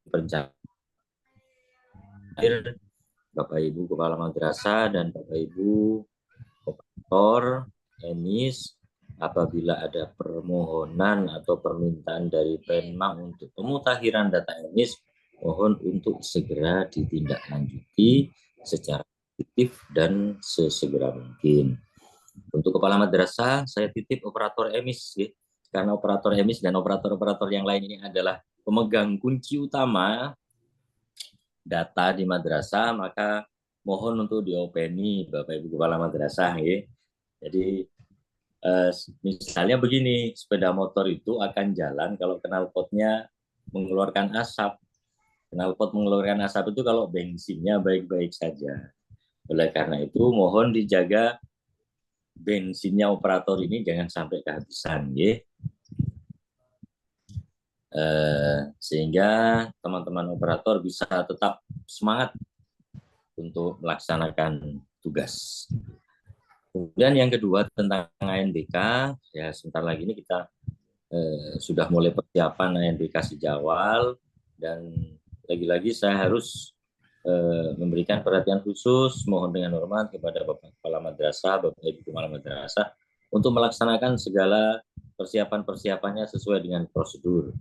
perencanaan, Bapak Ibu Kepala Madrasah dan Bapak Ibu Operator, Emis, apabila ada permohonan atau permintaan dari Penma untuk pemutakhiran data Emis, mohon untuk segera ditindaklanjuti secara aktif dan sesegera mungkin. Untuk Kepala Madrasah, saya titip operator Emis, ya. Karena operator Emis dan operator-operator yang lain ini adalah pemegang kunci utama data di madrasah, maka mohon untuk diopeni Bapak Ibu Kepala Madrasah, ya. Jadi misalnya begini, sepeda motor itu akan jalan kalau knalpotnya mengeluarkan asap. Knalpot mengeluarkan asap itu kalau bensinnya baik-baik saja. Oleh karena itu mohon dijaga bensinnya operator ini jangan sampai kehabisan, ya. Sehingga teman-teman operator bisa tetap semangat untuk melaksanakan tugas. Kemudian yang kedua tentang ANBK, ya sebentar lagi ini kita sudah mulai persiapan ANBK sejawal, dan lagi-lagi saya harus memberikan perhatian khusus, mohon dengan hormat kepada Bapak Kepala Madrasah, Bapak Ibu Kepala Madrasah untuk melaksanakan segala persiapan-persiapannya sesuai dengan prosedur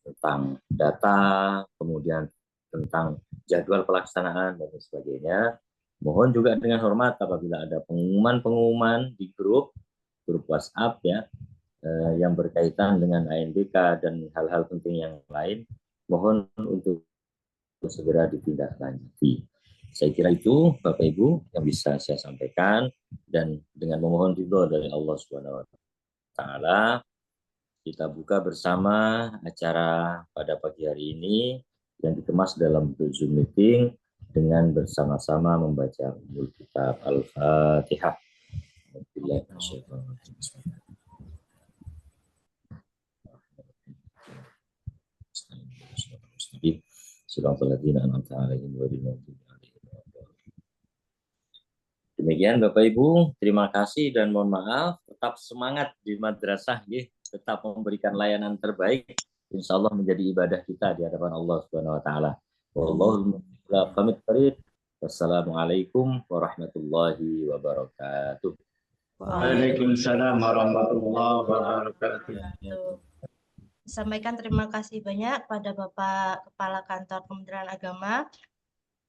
tentang data, kemudian tentang jadwal pelaksanaan dan sebagainya. Mohon juga dengan hormat apabila ada pengumuman-pengumuman di grup WhatsApp, ya, yang berkaitan dengan ANBK dan hal-hal penting yang lain, mohon untuk segera ditindaklanjuti. Saya kira itu Bapak Ibu yang bisa saya sampaikan, dan dengan memohon ridho dari Allah Subhanahu wa taala, kita buka bersama acara pada pagi hari ini yang dikemas dalam Zoom meeting dengan bersama-sama membaca Ummul Kitab Al-Fatihah. Demikian Bapak Ibu, terima kasih dan mohon maaf. Tetap semangat di madrasah, ya. Tetap memberikan layanan terbaik. Insya Allah menjadi ibadah kita di hadapan Allah Subhanahu Wa Taala. Wassalamualaikum warahmatullahi wabarakatuh. Waalaikumsalam warahmatullahi wabarakatuh. Sampaikan terima kasih banyak pada Bapak Kepala Kantor Kementerian Agama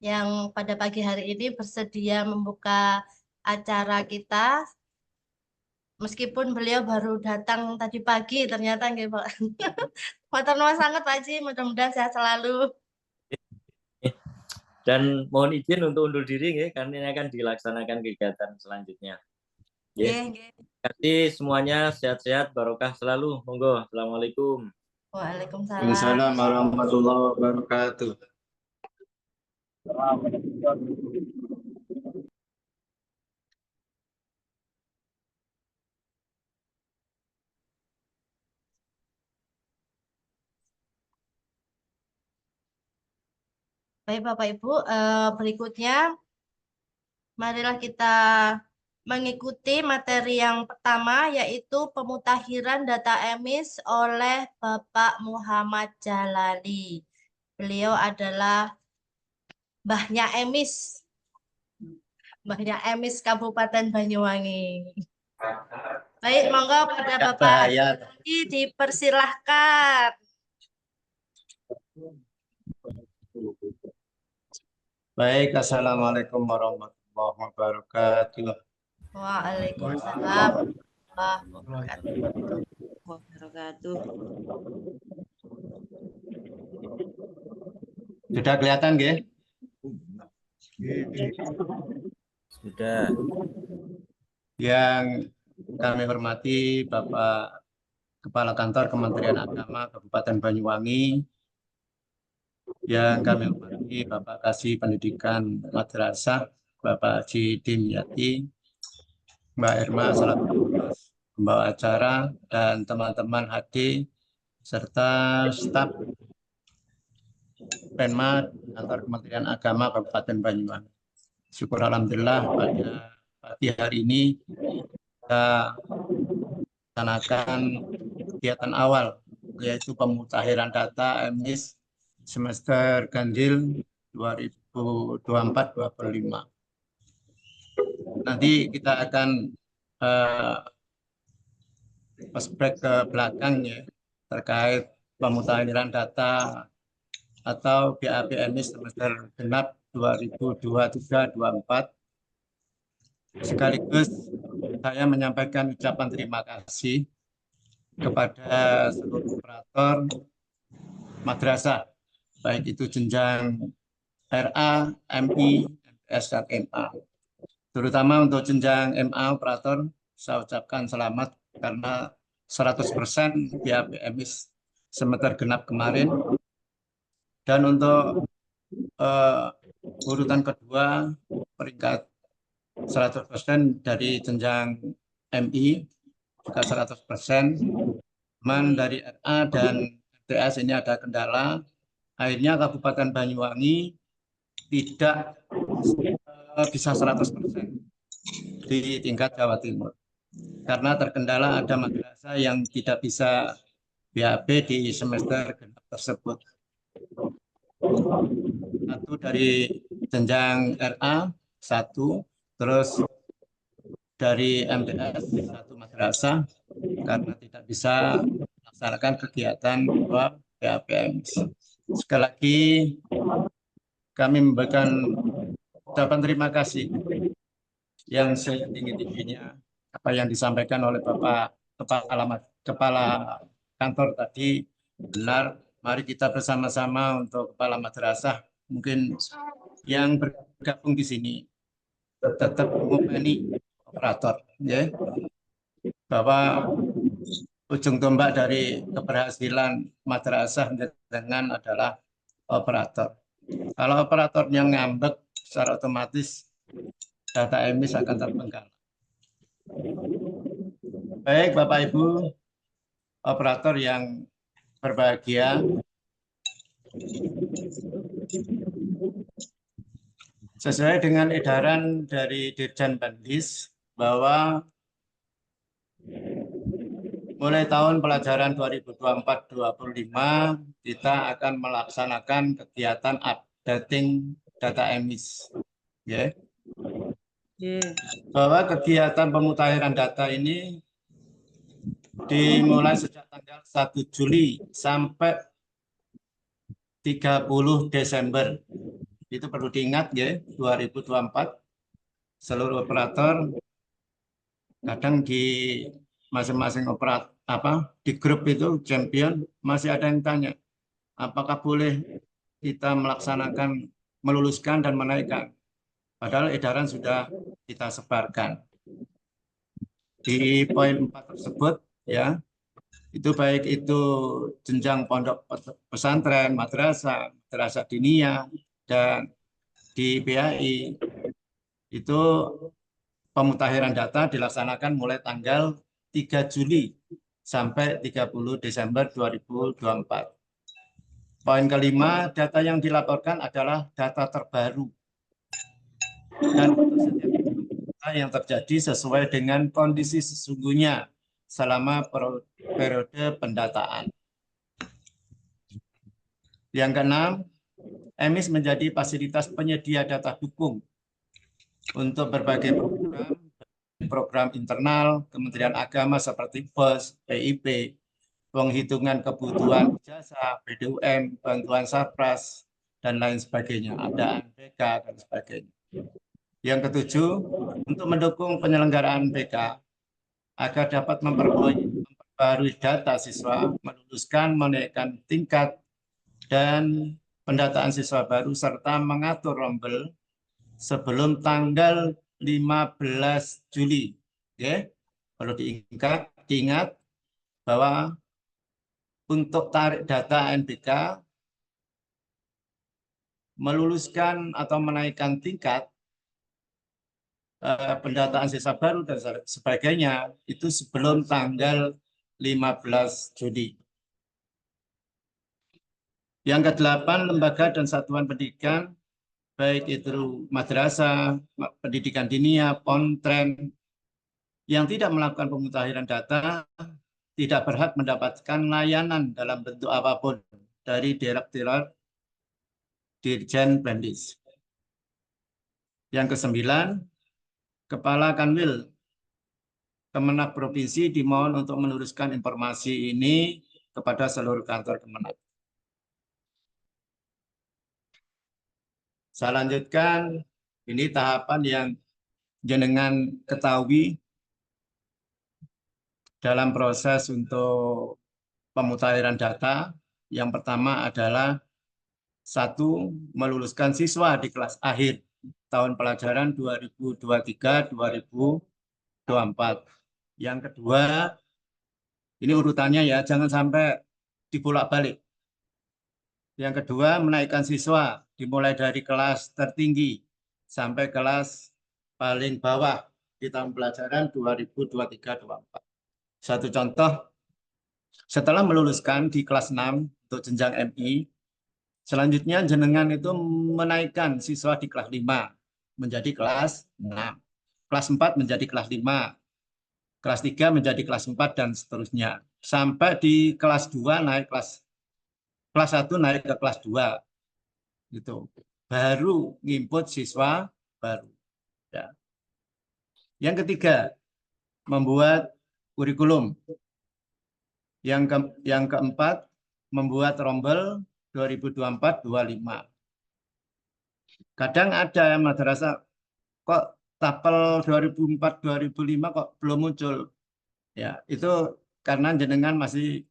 yang pada pagi hari ini bersedia membuka acara kita. Meskipun beliau baru datang tadi pagi, ternyata nggih Pak. Matur nuwun sangat Pak Haji, mudah-mudahan sehat selalu. Dan mohon izin untuk undur diri, ya, karena ini akan dilaksanakan kegiatan selanjutnya. Ya. Terima kasih semuanya, sehat-sehat, barokah selalu. Monggo. Assalamualaikum. Waalaikumsalam warahmatullahi wabarakatuh. Baik Bapak Ibu, berikutnya marilah kita mengikuti materi yang pertama, yaitu pemutakhiran data Emis oleh Bapak Muhammad Jalali. Beliau adalah Mbahnya Emis. Mbahnya Emis Kabupaten Banyuwangi. Baik, monggo pada Bapak Jalali dipersilahkan. Baik, assalamualaikum warahmatullahi wabarakatuh. Waalaikumsalam warahmatullahi wabarakatuh. Sudah kelihatan, nggih? Sudah. Yang kami hormati Bapak Kepala Kantor Kementerian Agama Kabupaten Banyuwangi, yang kami hormati Bapak Kasih Pendidikan Madrasah, Bapak Haji Dimyati, Mbak Irma selaku pembawa acara, dan teman-teman HD serta staf Penma Kantor Kementerian Agama Kabupaten Banyuwangi. Syukur alhamdulillah pada pagi hari ini kita melaksanakan kegiatan awal, yaitu pemutakhiran data Emis semester ganjil 2024-25. Nanti kita akan flashback ke belakang ya, terkait pemutahiran data atau BAPMI semester genap 2023-24. Sekaligus saya menyampaikan ucapan terima kasih kepada seluruh operator madrasah, baik itu jenjang RA, MI, MTS, dan MA. Terutama untuk jenjang MA operator, saya ucapkan selamat karena 100% BAPMI semester genap kemarin. Dan untuk urutan kedua, peringkat 100% dari jenjang MI, juga 100%. Cuman dari RA dan MTS ini ada kendala. Akhirnya Kabupaten Banyuwangi tidak bisa 100% di tingkat Jawa Timur. Karena terkendala ada madrasah yang tidak bisa BAP di semester genap tersebut. Satu dari jenjang RA, satu, terus dari MTS, satu madrasah, karena tidak bisa melaksanakan kegiatan BAPM. Sekali lagi, kami memberikan ucapan terima kasih yang setinggi-tingginya apa yang disampaikan oleh Bapak Kepala Kantor tadi benar. Mari kita bersama-sama untuk kepala madrasah mungkin yang bergabung di sini tetap mengopeni operator, ya, bahwa ujung tombak dari keberhasilan madrasah dengan adalah operator. Kalau operatornya ngambek, secara otomatis data emis akan terbengkalai. Baik Bapak Ibu operator yang berbahagia, sesuai dengan edaran dari Dirjen Pendis bahwa mulai tahun pelajaran 2024-25 kita akan melaksanakan kegiatan updating data emis. Ya. Bahwa kegiatan pemutakhiran data ini dimulai sejak tanggal 1 Juli sampai 30 Desember. Itu perlu diingat ya, 2024 seluruh operator kadang di masing-masing operator di grup itu champion masih ada yang tanya apakah boleh kita melaksanakan meluluskan dan menaikkan, padahal edaran sudah kita sebarkan di poin 4 tersebut ya. Itu baik itu jenjang pondok pesantren, madrasah, madrasah diniyah, dan di BAI itu pemutakhiran data dilaksanakan mulai tanggal 3 Juli sampai 30 Desember 2024. Poin kelima, data yang dilaporkan adalah data terbaru dan data yang terjadi sesuai dengan kondisi sesungguhnya selama periode pendataan. Yang keenam, EMIS menjadi fasilitas penyedia data dukung untuk berbagai program internal Kementerian Agama seperti POS, PIP, penghitungan kebutuhan jasa, BDUM, bantuan Sarpras, dan lain sebagainya, ada BK dan sebagainya. Yang ketujuh, untuk mendukung penyelenggaraan BK agar dapat memperbarui data siswa, meluluskan, menaikkan tingkat, dan pendataan siswa baru, serta mengatur rombel sebelum tanggal 15 Juli. Oke? Perlu diingat bahwa untuk tarik data NBK, meluluskan atau menaikkan tingkat, pendataan siswa baru dan sebagainya itu sebelum tanggal 15 Juli. Yang ke-8, lembaga dan satuan pendidikan baik itu madrasah, pendidikan diniyah, pontren yang tidak melakukan pemutakhiran data tidak berhak mendapatkan layanan dalam bentuk apapun dari Direktorat Dirjen Pendis. Yang ke-9, Kepala Kanwil Kemenak Provinsi dimohon untuk meneruskan informasi ini kepada seluruh kantor Kemenak. Saya lanjutkan, ini tahapan yang jenengan ketahui dalam proses untuk pemutahiran data. Yang pertama adalah 1. Meluluskan siswa di kelas akhir tahun pelajaran 2023-2024. Yang kedua, ini urutannya ya, jangan sampai dibolak-balik. Yang kedua, menaikkan siswa dimulai dari kelas tertinggi sampai kelas paling bawah di tahun pelajaran 2023-2024. Satu contoh, setelah meluluskan di kelas 6 untuk jenjang MI, selanjutnya jenengan itu menaikkan siswa di kelas 5 menjadi kelas 6. Kelas 4 menjadi kelas 5. Kelas 3 menjadi kelas 4 dan seterusnya. Sampai di kelas 2 naik kelas 1 naik ke kelas 2. Gitu. Baru nginput siswa baru. Ya. Yang ketiga, membuat kurikulum. Yang keempat, membuat rombel 2024-25. Kadang ada yang madrasah kok tapel 2004-2005 kok belum muncul. Ya, itu karena jenengan masih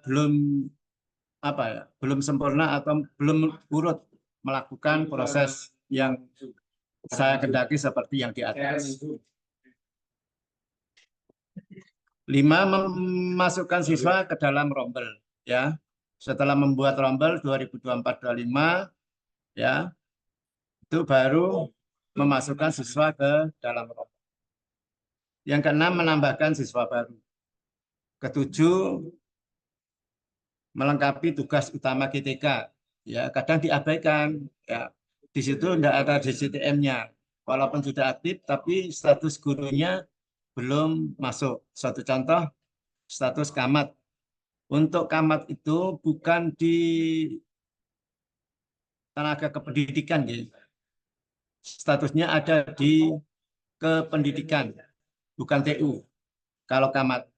belum sempurna atau belum urut melakukan proses yang saya kendaki seperti yang di atas. 5. Memasukkan siswa ke dalam rombel. Ya, setelah membuat rombel 2024-25, ya, itu baru memasukkan siswa ke dalam rombel. Yang ke-6, menambahkan siswa baru. Ke-7, melengkapi tugas utama GTK. Ya, kadang diabaikan. Ya, di situ tidak ada DCTM-nya. Walaupun sudah aktif, tapi status gurunya belum masuk. Satu contoh, status camat. Untuk camat itu bukan di tenaga kependidikan, ya. Statusnya ada di kependidikan, bukan TU. Kalau camat.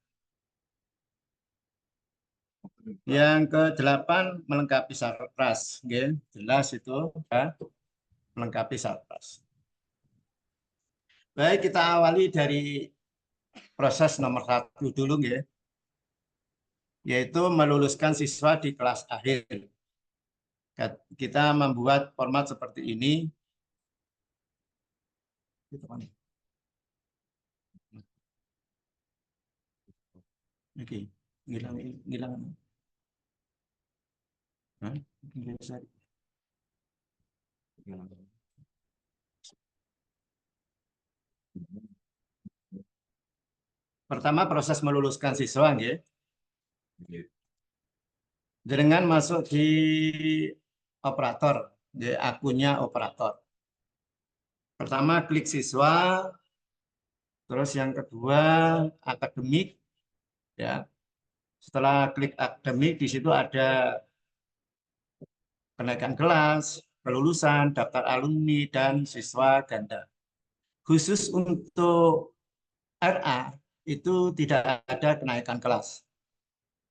Yang ke-8, melengkapi sarpras. Ya. Jelas itu ya, melengkapi sarpras. Baik, kita awali dari proses nomor 1 dulu, ya. Yaitu meluluskan siswa di kelas akhir. Kita membuat format seperti ini. Oke, ngilang. Pertama, proses meluluskan siswa, ya. Dengan masuk di operator, di akunnya operator. Pertama, klik siswa. Terus yang kedua, akademik. Ya. Setelah klik akademik, di situ ada kenaikan kelas, kelulusan, daftar alumni, dan siswa ganda. Khusus untuk RA, itu tidak ada kenaikan kelas.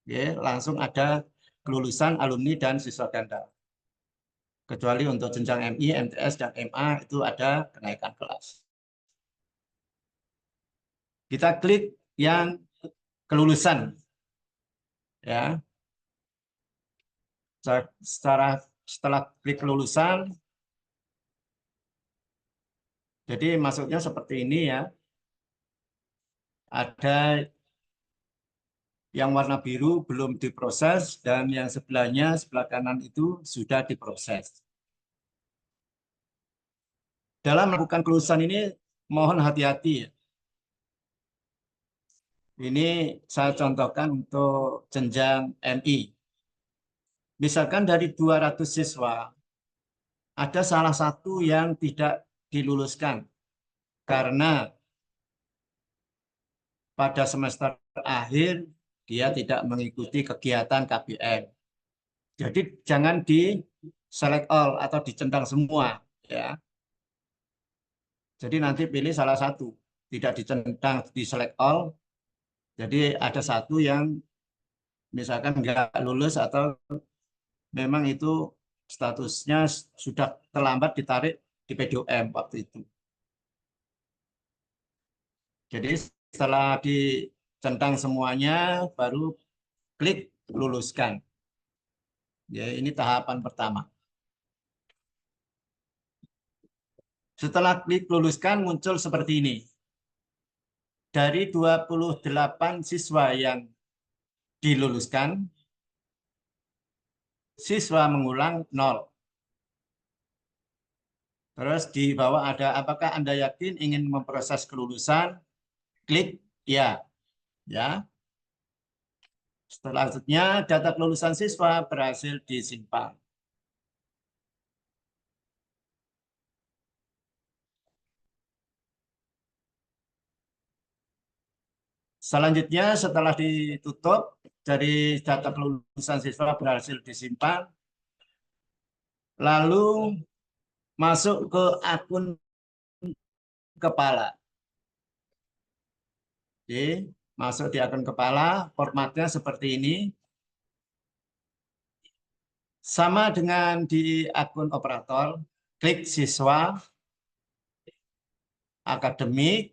Ya, langsung ada kelulusan, alumni, dan siswa ganda. Kecuali untuk jenjang MI, MTS, dan MA itu ada kenaikan kelas. Kita klik yang kelulusan. Ya. Setelah klik kelulusan, jadi masuknya seperti ini, ya. Ada yang warna biru belum diproses dan yang sebelahnya, sebelah kanan itu sudah diproses. Dalam melakukan kelulusan ini mohon hati-hati. Ini saya contohkan untuk jenjang MI. Misalkan dari 200 siswa, ada salah satu yang tidak diluluskan karena pada semester akhir dia tidak mengikuti kegiatan KBM. Jadi jangan select all atau dicentang semua, ya. Jadi nanti pilih salah satu, tidak dicentang di select all. Jadi ada satu yang misalkan nggak lulus atau memang itu statusnya sudah terlambat ditarik di PDOM waktu itu. Jadi setelah dicentang semuanya, baru klik luluskan. Ya, ini tahapan pertama. Setelah klik luluskan, muncul seperti ini. Dari 28 siswa yang diluluskan, siswa mengulang 0. Terus di bawah ada, apakah Anda yakin ingin memproses kelulusan? Klik ya. Ya. Selanjutnya, data kelulusan siswa berhasil disimpan. Selanjutnya, setelah ditutup, dari data kelulusan siswa berhasil disimpan, lalu masuk ke akun kepala. Oke, masuk di akun kepala, formatnya seperti ini. Sama dengan di akun operator, klik siswa, akademik,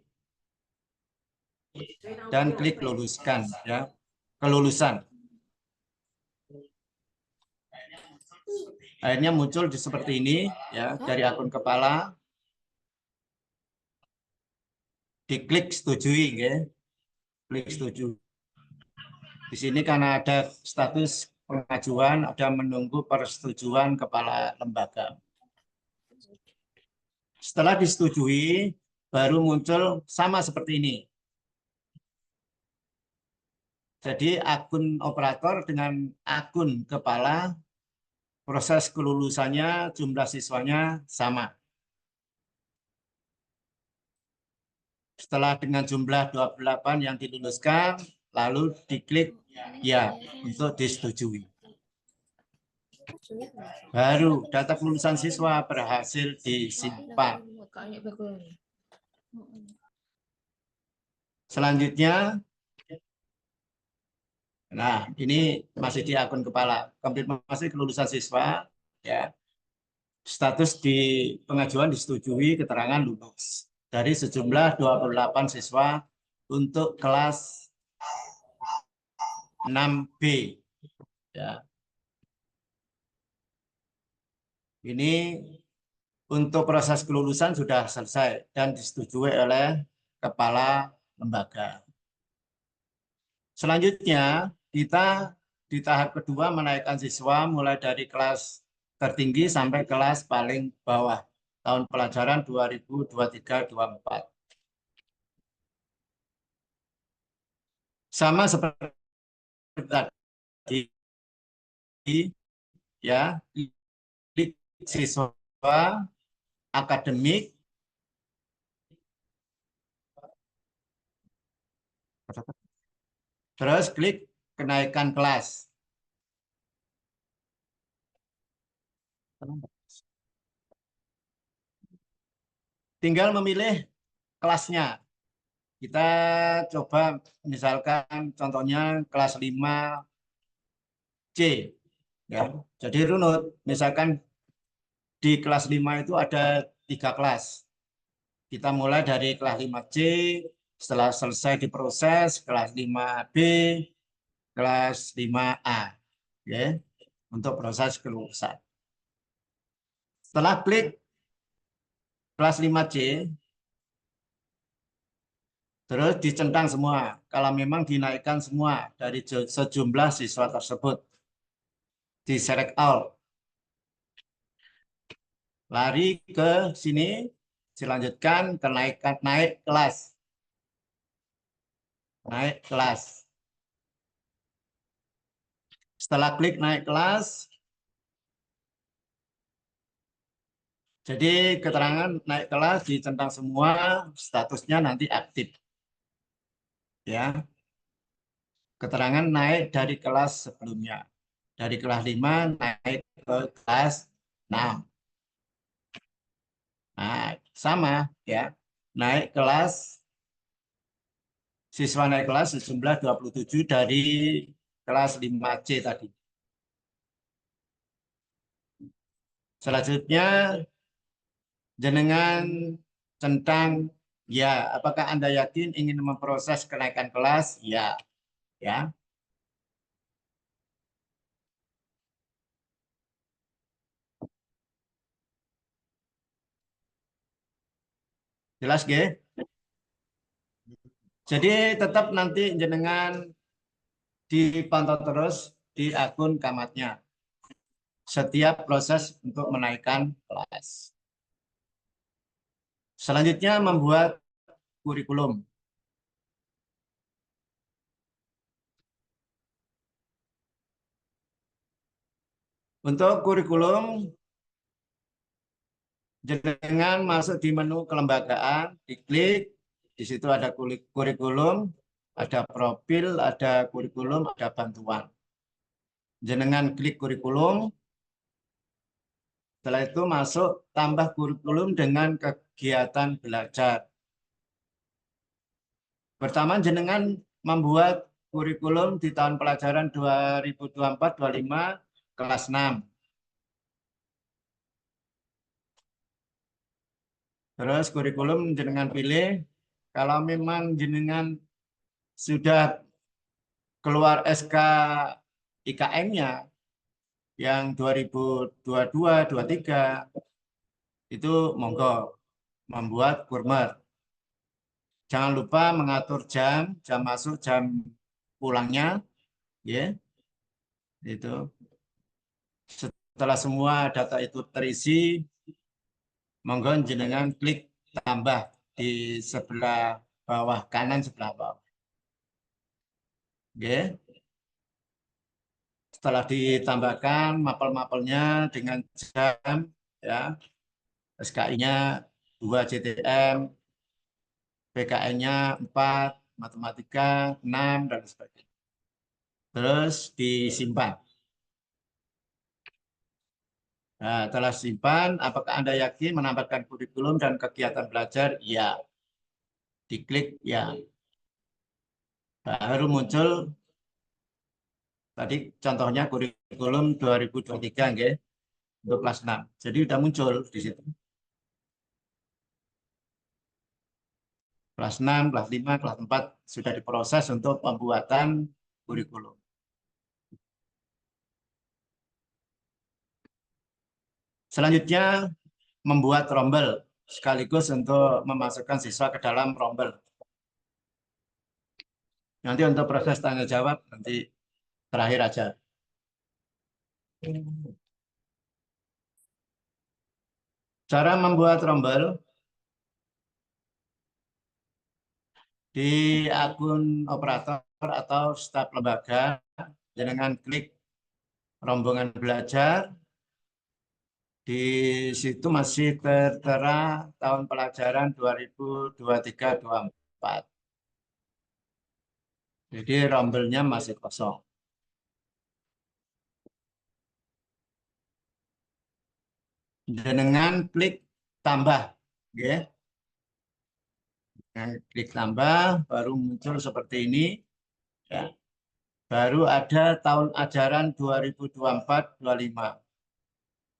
dan klik luluskan, ya, kelulusan. Akhirnya muncul di seperti ini, ya, dari akun kepala. Diklik setujui, ya. Klik setuju. Di sini karena ada status pengajuan, ada menunggu persetujuan kepala lembaga. Setelah disetujui, baru muncul sama seperti ini. Jadi akun operator dengan akun kepala, proses kelulusannya, jumlah siswanya sama. Setelah dengan jumlah 28 yang diluluskan, lalu diklik ya untuk disetujui. Baru data kelulusan siswa berhasil disimpan. Selanjutnya, nah ini masih di akun kepala, konfirmasi kelulusan siswa, ya. Status di pengajuan disetujui, keterangan lulus dari sejumlah 28 siswa untuk kelas 6B. Ya. Ini untuk proses kelulusan sudah selesai dan disetujui oleh kepala lembaga. Selanjutnya, kita di tahap kedua menaikkan siswa mulai dari kelas tertinggi sampai kelas paling bawah tahun pelajaran 2023-24. Sama seperti tadi, ya, klik siswa akademik, terus klik kenaikan kelas. Tinggal memilih kelasnya. Kita coba misalkan contohnya kelas 5C. Ya. Jadi runut, misalkan di kelas 5 itu ada 3 kelas. Kita mulai dari kelas 5C, setelah selesai diproses, kelas 5B, kelas 5A. Ya, untuk proses kelulusan. Setelah klik kelas 5C, terus dicentang semua. Kalau memang dinaikkan semua dari sejumlah siswa tersebut. Di select all. Lari ke sini, dilanjutkan kenaikan naik kelas. Naik kelas. Setelah klik naik kelas, jadi keterangan naik kelas dicentang semua, statusnya nanti aktif. Ya. Keterangan naik dari kelas sebelumnya. Dari kelas 5 naik ke kelas 6. Nah, sama ya. Naik kelas, siswa naik kelas sejumlah 27 dari kelas 5C tadi. Selanjutnya jenengan tentang ya, apakah Anda yakin ingin memproses kenaikan kelas? Ya, ya. Jelas, G? Jadi tetap nanti jenengan dipantau terus di akun Kamatnya setiap proses untuk menaikkan kelas. Selanjutnya membuat kurikulum. Untuk kurikulum, jenengan masuk di menu kelembagaan, diklik, di situ ada kurikulum, ada profil, ada kurikulum, ada bantuan. Jenengan klik kurikulum, setelah itu masuk tambah kurikulum dengan kegiatan belajar. Pertama, jenengan membuat kurikulum di tahun pelajaran 2024-25 kelas 6. Terus kurikulum jenengan pilih, kalau memang jenengan sudah keluar SK IKM-nya yang 2022-23, itu monggo membuat kurmer. Jangan lupa mengatur jam masuk, jam pulangnya, ya. Itu. Setelah semua data itu terisi, monggo jenengan klik tambah di sebelah bawah kanan sebelah bawah. Oke. Setelah ditambahkan mapel-mapelnya dengan jam, ya, SKI-nya 2 CTM, PKN-nya 4, matematika 6, dan sebagainya. Terus disimpan. Nah, setelah simpan, apakah Anda yakin menambahkan kurikulum dan kegiatan belajar? Ya. Diklik ya. Baru muncul tadi contohnya kurikulum 2023 nggih, untuk kelas 6. Jadi sudah muncul di situ. Kelas 6, kelas 5, kelas 4 sudah diproses untuk pembuatan kurikulum. Selanjutnya membuat rombel sekaligus untuk memasukkan siswa ke dalam rombel. Nanti untuk proses tanya jawab nanti terakhir aja. Cara membuat rombel di akun operator atau staf lembaga, dengan klik rombongan belajar. Di situ masih tertera tahun pelajaran 2023-24. Jadi rombelnya masih kosong. Dengan klik tambah, ya. Dengan klik tambah baru muncul seperti ini, ya. Baru ada tahun ajaran 2024-25.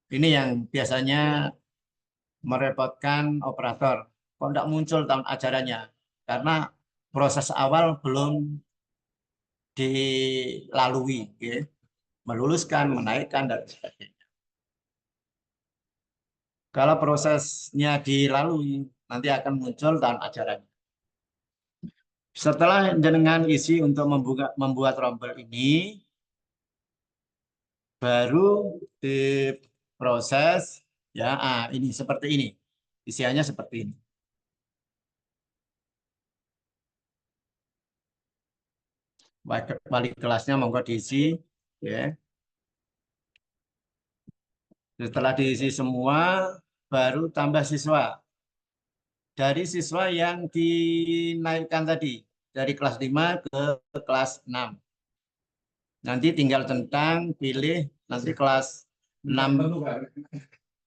Ini yang biasanya merepotkan operator. Kok tidak muncul tahun ajarannya? Karena proses awal belum dilalui, ya. Meluluskan, menaikkan, dan sebagainya. Kalau prosesnya dilalui, nanti akan muncul tahun ajarannya. Setelah jenengan isi untuk membuat rombel ini, baru diproses, ya. Ini seperti ini, isiannya seperti ini. Wali kelasnya monggo diisi, ya. Setelah diisi semua, baru tambah siswa. Dari siswa yang dinaikkan tadi, dari kelas 5 ke kelas 6. Nanti tinggal centang, pilih, nanti kelas 6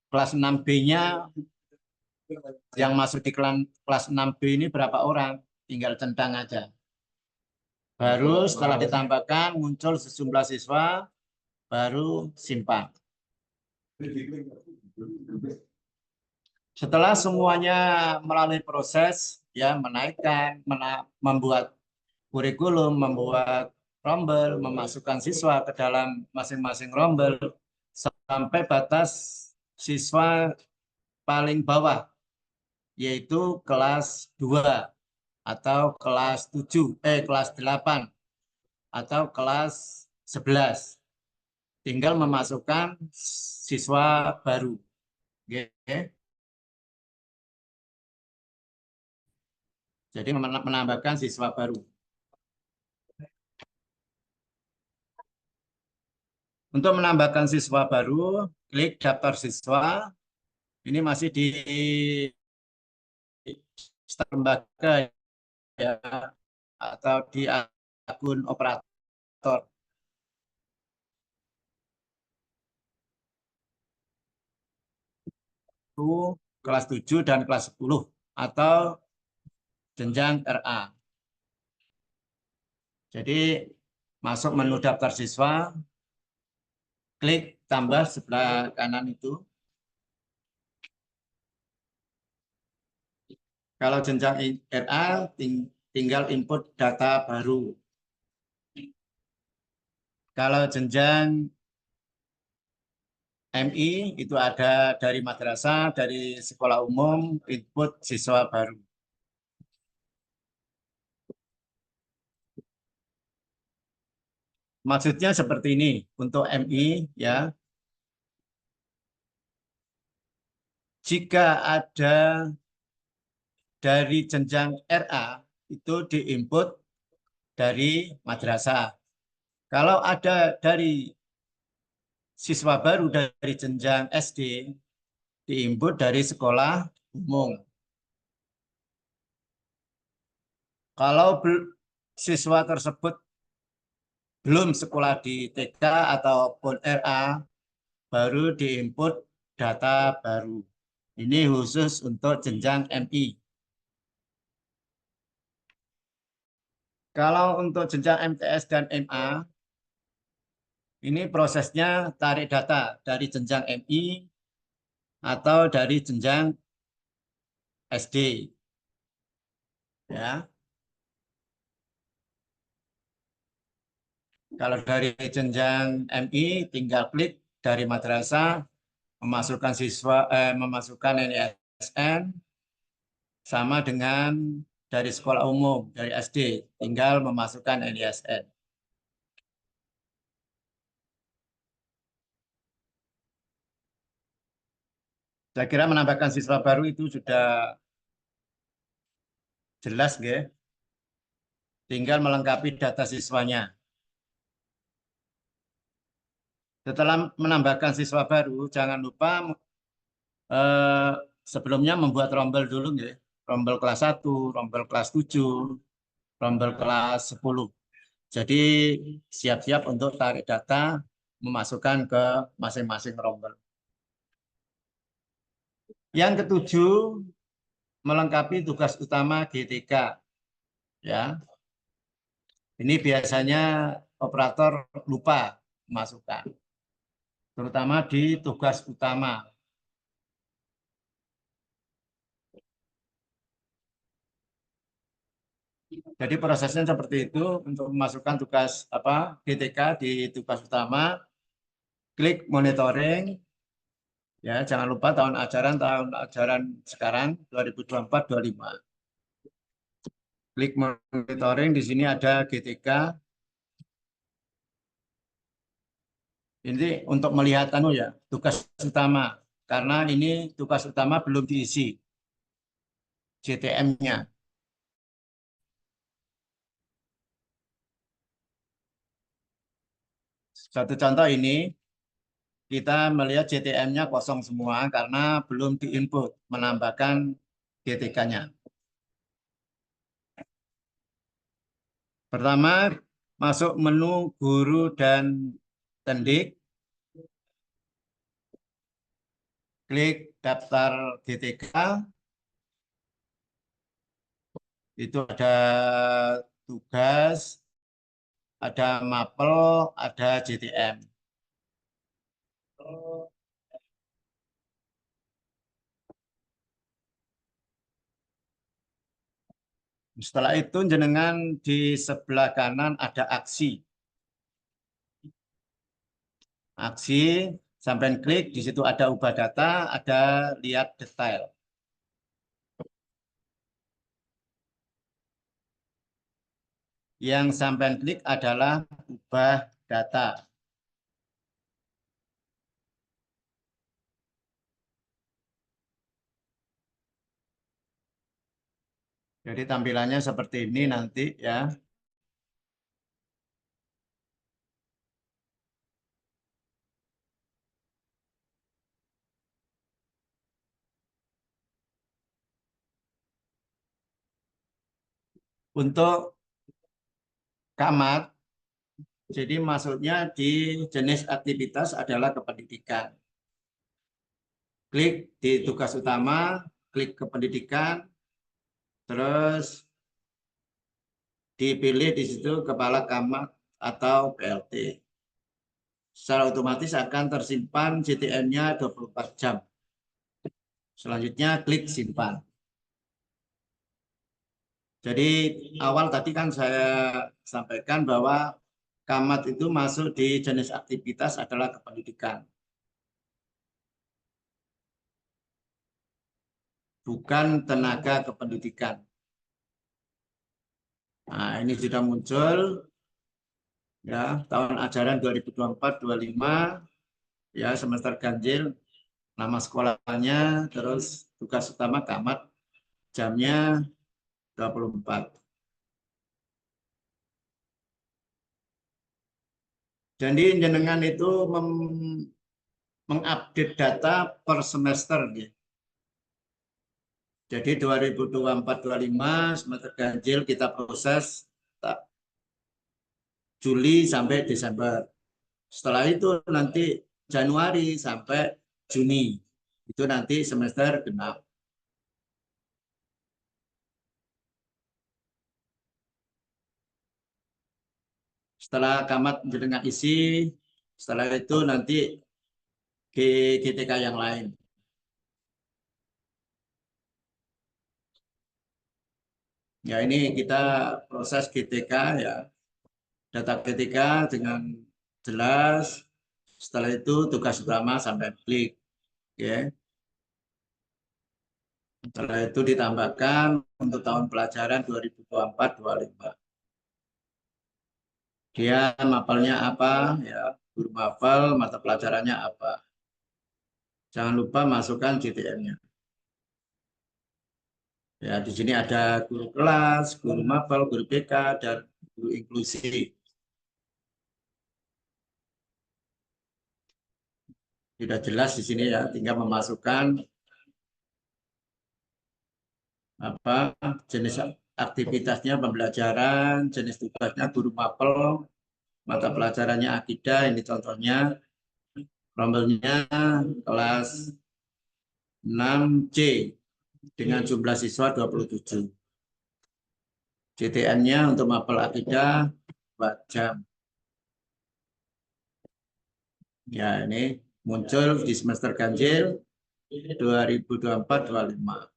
kelas 6B-nya yang masuk di kelas 6B ini berapa orang? Tinggal centang aja. Baru setelah ditambahkan muncul sejumlah siswa, baru simpan. Setelah semuanya melalui proses ya menaikkan, membuat kurikulum, membuat rombel, memasukkan siswa ke dalam masing-masing rombel sampai batas siswa paling bawah yaitu kelas 2 atau kelas 8 atau kelas 11. Tinggal memasukkan siswa baru. Oke. Jadi menambahkan siswa baru. Untuk menambahkan siswa baru, klik daftar siswa. Ini masih di lembaga ya, atau di akun operator. Itu kelas 7 dan kelas 10 atau jenjang RA. Jadi masuk menu daftar siswa, klik tambah sebelah kanan itu. Kalau jenjang RA tinggal input data baru. Kalau jenjang MI itu ada dari madrasah, dari sekolah umum, input siswa baru. Maksudnya seperti ini untuk MI ya. Jika ada dari jenjang RA itu diinput dari madrasah. Kalau ada dari siswa baru dari jenjang SD diinput dari sekolah umum. Kalau siswa tersebut belum sekolah di TK ataupun RA, baru diinput data baru. Ini khusus untuk jenjang MI. Kalau untuk jenjang MTS dan MA, ini prosesnya tarik data dari jenjang MI atau dari jenjang SD. Ya. Kalau dari jenjang MI tinggal klik dari madrasah, memasukkan NISN sama dengan dari sekolah umum, dari SD, tinggal memasukkan NISN. Saya kira menambahkan siswa baru itu sudah jelas, ya. Tinggal melengkapi data siswanya. Setelah menambahkan siswa baru, jangan lupa sebelumnya membuat rombel dulu, ya. Rombel kelas 1, rombel kelas 7, rombel kelas 10. Jadi siap-siap untuk tarik data, memasukkan ke masing-masing rombel. Yang ketujuh, melengkapi tugas utama GTK. Ya. Ini biasanya operator lupa masukkan, terutama di tugas utama. Jadi prosesnya seperti itu untuk memasukkan tugas GTK di tugas utama. Klik monitoring. Ya, jangan lupa tahun ajaran sekarang 2024-25. Klik monitoring, di sini ada GTK. Ini untuk melihat ya, tugas utama, karena ini tugas utama belum diisi JTM-nya. Satu contoh ini, kita melihat JTM-nya kosong semua karena belum diinput menambahkan GTK-nya. Pertama, masuk menu guru dan tendik. klik daftar GTK, itu ada tugas, ada mapel, ada JTM. Setelah itu jenengan di sebelah kanan ada aksi. Aksi, sampai klik, di situ ada ubah data, ada lihat detail. Yang sampai klik adalah ubah data. Jadi tampilannya seperti ini nanti ya. Untuk camat, jadi masuknya di jenis aktivitas adalah kependidikan. Klik di tugas utama, klik kependidikan, terus dipilih di situ kepala camat atau PLT. Secara otomatis akan tersimpan JTM-nya 24 jam. Selanjutnya klik simpan. Jadi awal tadi kan saya sampaikan bahwa camat itu masuk di jenis aktivitas adalah kependidikan. Bukan tenaga kependidikan. Nah, ini sudah muncul ya tahun ajaran 2024-25 ya semester ganjil, nama sekolahnya, terus tugas utama camat, jamnya 24. Jadi jenengan itu mengupdate data per semester ya. Jadi 2024-25 semester ganjil kita proses Juli sampai Desember. Setelah itu nanti Januari sampai Juni. Itu nanti semester genap. Setelah camat jenengan isi, setelah itu nanti GTK yang lain. Ya ini kita proses GTK ya. Data GTK dengan jelas. Setelah itu tugas utama sampai klik. Ya. Setelah itu ditambahkan untuk tahun pelajaran 2024-25. Dia mapelnya apa? Ya, guru mapel, mata pelajarannya apa? Jangan lupa masukkan JTM-nya. Ya, di sini ada guru kelas, guru mapel, guru BK, dan guru inklusi. Sudah jelas di sini ya, tinggal memasukkan apa jenis aktivitasnya, pembelajaran, jenis tugasnya guru mapel, mata pelajarannya akidah, ini contohnya, rombelnya kelas 6C dengan jumlah siswa 27. JTN-nya untuk mapel akidah 4 jam. Ya, ini muncul di semester ganjil 2024-25.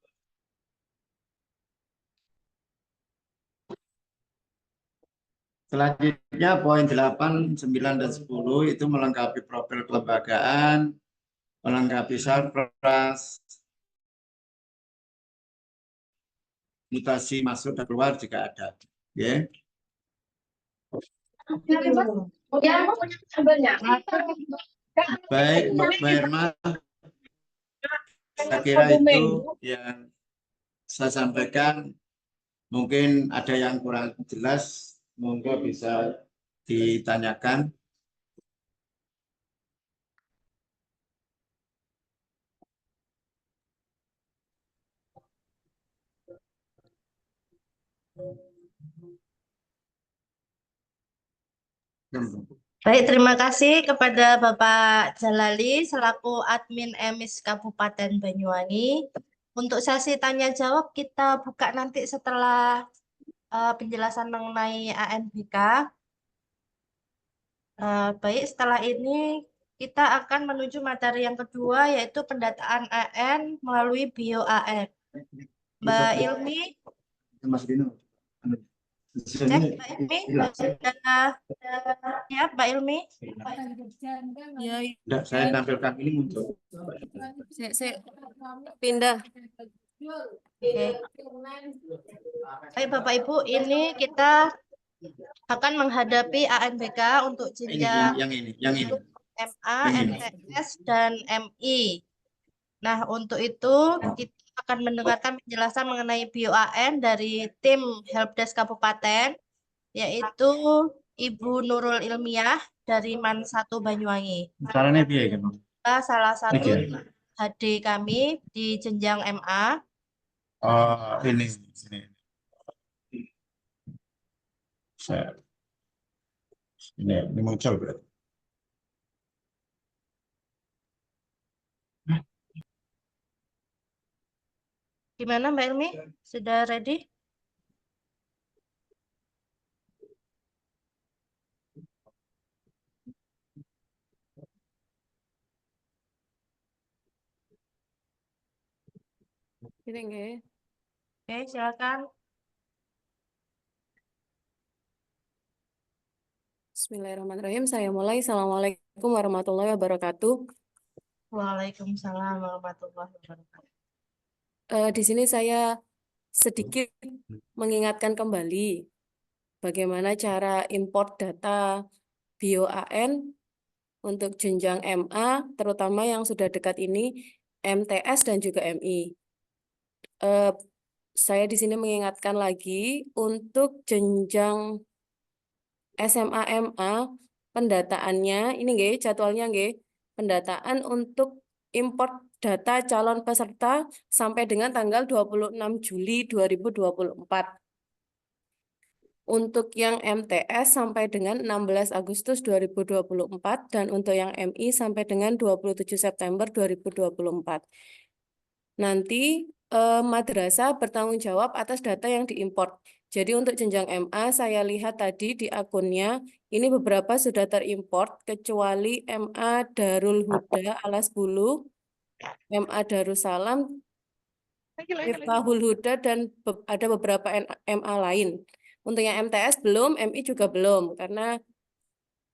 Selanjutnya poin 8, 9, dan 10 itu melengkapi profil kelembagaan, melengkapi sarpras, mutasi masuk dan keluar jika ada. Ya. Baik, Mbak Irma, saya kira itu yang saya sampaikan. Mungkin ada yang kurang jelas, monggo bisa ditanyakan. Baik, terima kasih kepada Bapak Jalali selaku admin EMIS Kabupaten Banyuwangi. Untuk sesi tanya jawab kita buka nanti setelah penjelasan mengenai ANBK. Baik, setelah ini kita akan menuju materi yang kedua yaitu pendataan AN melalui bio AN. Mbak Ilmi, Mas Dino. cek Mbak Ilmi sudah siap Mbak Ilmi? Ya, Enggak, saya tampilkan ini muncul. Saya pindah. oke. Baik Bapak Ibu, ini kita akan menghadapi ANBK untuk Ini jenjang yang ini. MA, Ini. MTS, dan MI. Nah, untuk itu kita akan mendengarkan penjelasan mengenai BioAN dari tim Helpdesk Kabupaten, yaitu Ibu Nurul Ilmiah dari MAN 1 Banyuwangi. Caranya biaya kan? Salah satu Oke. HD kami di jenjang MA. Oh, ini. Saya, ini muncul berarti. Gimana Mbak Ilmi? Sudah ready? Ini nggih. Oke, silakan. Bismillahirrahmanirrahim. Saya mulai. Assalamualaikum warahmatullahi wabarakatuh. Waalaikumsalam warahmatullahi wabarakatuh. Di sini saya sedikit mengingatkan kembali bagaimana cara import data BioAN untuk jenjang MA, terutama yang sudah dekat ini, MTS dan juga MI. Saya di sini mengingatkan lagi untuk jenjang SMA MA pendataannya ini nggih jadwalnya nggih pendataan untuk import data calon peserta sampai dengan tanggal 26 Juli 2024. Untuk yang MTS sampai dengan 16 Agustus 2024 dan untuk yang MI sampai dengan 27 September 2024. Nanti madrasah bertanggung jawab atas data yang diimport. Jadi untuk jenjang MA saya lihat tadi di akunnya ini beberapa sudah terimport kecuali MA Darul Huda Alas Bulu, MA Darussalam, Miftahul Huda dan ada beberapa MA lain. Untuk yang MTS belum, MI juga belum karena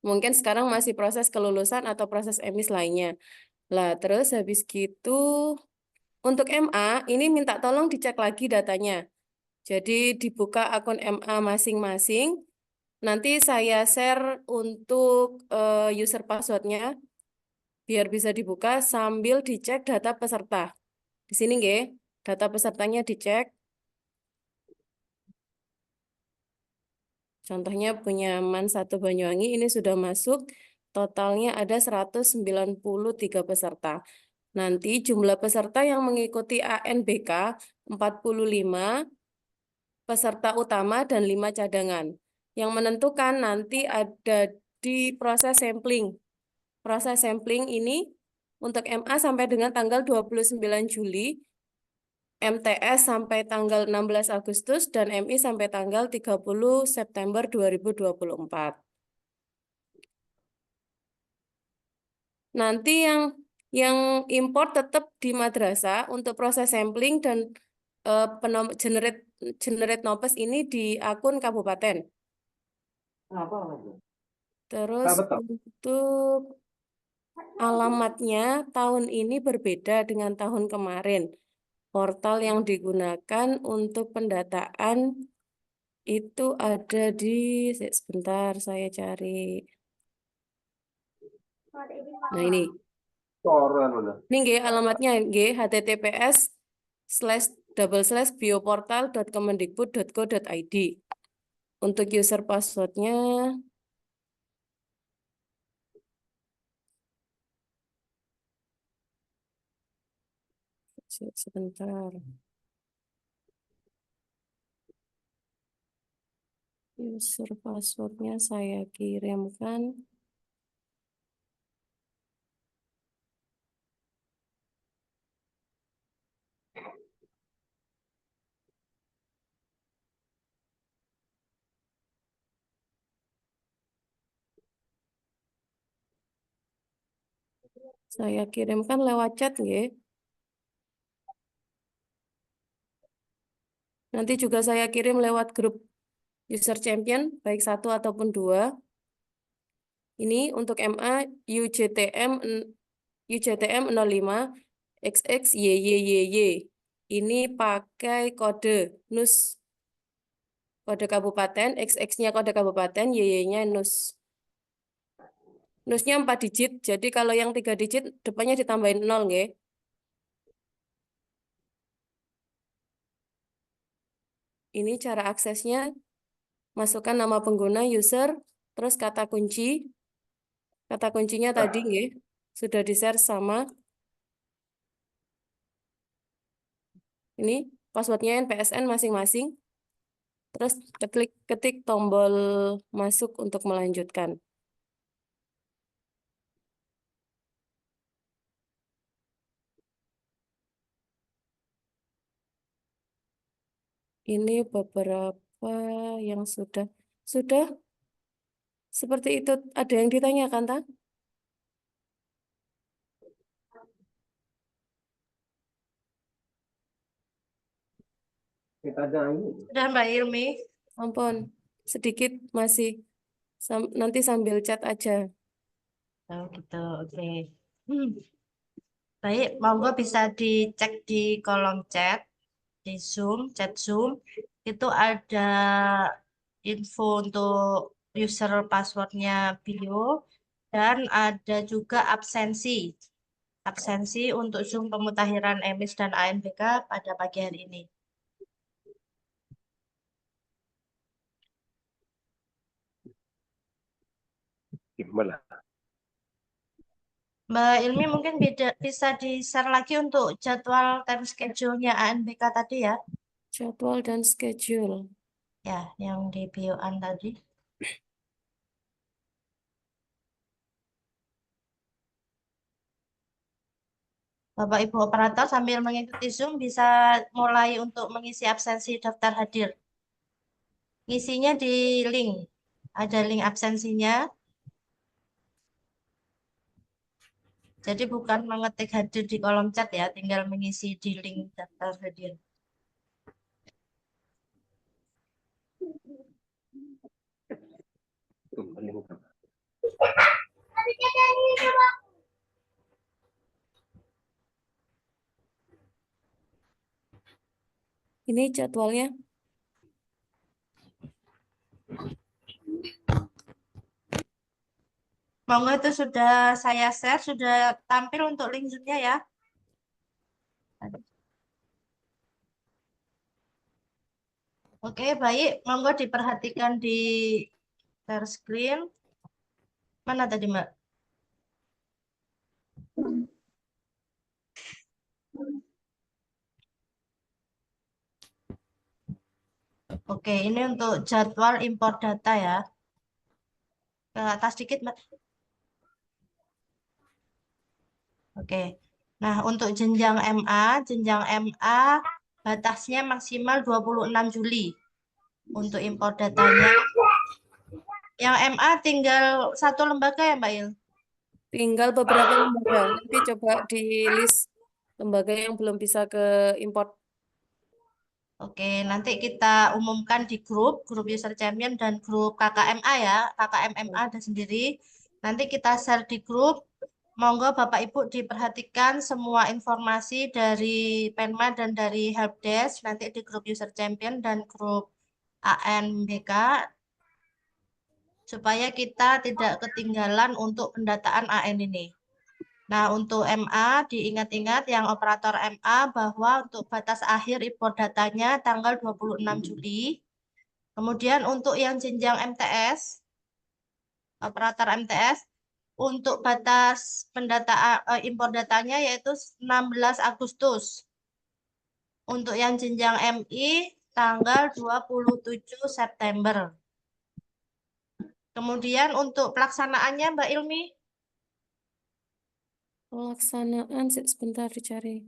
mungkin sekarang masih proses kelulusan atau proses emis lainnya. Lah terus habis gitu untuk MA ini minta tolong dicek lagi datanya. Jadi dibuka akun MA masing-masing. Nanti saya share untuk user passwordnya biar bisa dibuka sambil dicek data peserta. Di sini nggih, data pesertanya dicek. Contohnya punya MAN 1 Banyuwangi ini sudah masuk, totalnya ada 193 peserta. Nanti jumlah peserta yang mengikuti ANBK 45, peserta utama dan 5 cadangan. Yang menentukan nanti ada di proses sampling. Proses sampling ini untuk MA sampai dengan tanggal 29 Juli, MTS sampai tanggal 16 Agustus, dan MI sampai tanggal 30 September 2024. Nanti yang import tetap di madrasah untuk proses sampling dan generate nopes ini di akun kabupaten. Terus untuk alamatnya tahun ini berbeda dengan tahun kemarin. Portal yang digunakan untuk pendataan itu ada di, sebentar saya cari. Nah ini nggih alamatnya nggih https://bioportal.kemendikbud.go.id. Untuk user passwordnya sebentar. User passwordnya saya kirimkan Saya kirimkan lewat chat, nggih. Nanti juga saya kirim lewat grup user champion, baik 1 ataupun 2. Ini untuk MA UJTM 05 XXYYYY. Ini pakai kode NUS, kode kabupaten, XX-nya kode kabupaten, YY-nya NUS. NUS-nya 4 digit, jadi kalau yang 3 digit depannya ditambahin 0, nggih. Ini cara aksesnya, masukkan nama pengguna, user, terus kata kunci. Kata kuncinya tadi, nggih, sudah di-share sama. Ini passwordnya NPSN masing-masing. Terus ketik tombol masuk untuk melanjutkan. Ini beberapa yang sudah. Sudah? Seperti itu. Ada yang ditanyakan, tak? Sudah Mbak Ilmi. Ampun, sedikit masih. Nanti sambil chat aja. Oh gitu, oke. Baik, monggo bisa dicek di kolom chat, di Zoom, chat Zoom. Itu ada info untuk user passwordnya bio dan ada juga absensi. Absensi untuk Zoom pemutahiran EMIS dan ANBK pada pagi hari ini. Gimana? Mbak Ilmi mungkin bisa di-share lagi untuk jadwal time schedule-nya ANBK tadi ya. Jadwal dan schedule. Ya, yang di bio-an tadi. Bapak Ibu operator sambil mengikuti Zoom bisa mulai untuk mengisi absensi daftar hadir. Ngisinya di link. Ada link absensinya. Jadi bukan mengetik hadir di kolom chat ya, tinggal mengisi di link daftar hadir. Ini jadwalnya. Monggo itu sudah saya share, sudah tampil untuk link Zoom-nya ya. Oke, baik. Monggo diperhatikan di share screen. Mana tadi, Mbak? Oke, ini untuk jadwal impor data ya. Ke atas dikit, Mbak. Oke. Nah, untuk jenjang MA batasnya maksimal 26 Juli untuk impor datanya. Yang MA tinggal 1 lembaga ya, Mbak Il? Tinggal beberapa lembaga. Nanti coba di list lembaga yang belum bisa ke import. Oke, nanti kita umumkan di grup user champion dan grup KKMA ya. KKMMA ada sendiri. Nanti kita share di grup. Monggo Bapak Ibu diperhatikan semua informasi dari Penma dan dari Helpdesk nanti di grup user champion dan grup ANBK supaya kita tidak ketinggalan untuk pendataan AN ini. Nah, untuk MA diingat-ingat yang operator MA bahwa untuk batas akhir impor datanya tanggal 26 Juli. Kemudian untuk yang jenjang MTS, operator MTS, untuk batas pendataan impor datanya yaitu 16 Agustus. Untuk yang jenjang MI tanggal 27 September. Kemudian untuk pelaksanaannya Mbak Ilmi, Pelaksanaan, sebentar dicari.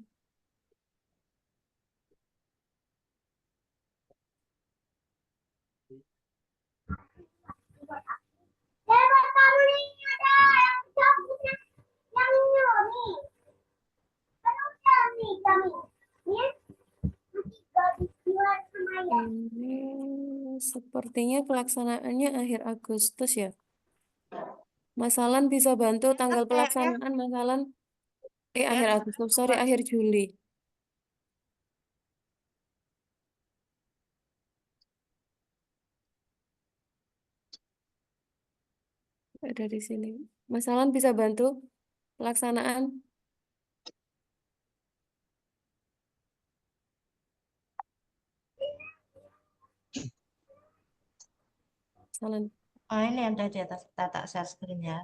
Sepertinya pelaksanaannya akhir Agustus ya. Mas Alan bisa bantu tanggal Kayaknya pelaksanaan, Mas Alan? Akhir Agustus, sorry, akhir Juli. Ada di sini. Mas Alan bisa bantu pelaksanaan? Mas Alan. oh, ini ada di atas tata share screen ya.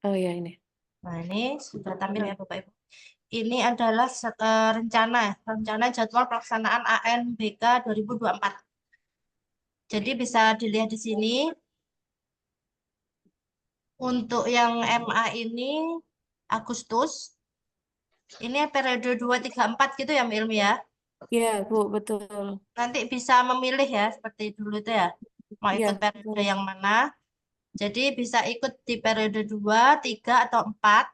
Oh ya ini. Nah, ini sudah tampil ya Bapak Ibu. Ini adalah rencana jadwal pelaksanaan ANBK 2024. Jadi bisa dilihat di sini. Untuk yang MA ini Agustus. Ini periode 2, 3, 4 gitu ya Mbak Ilmi ya. Ya, Bu, betul. Nanti bisa memilih ya seperti dulu itu ya. Mau Ya, ikut periode betul. yang mana. Jadi bisa ikut di periode 2, 3, atau 4.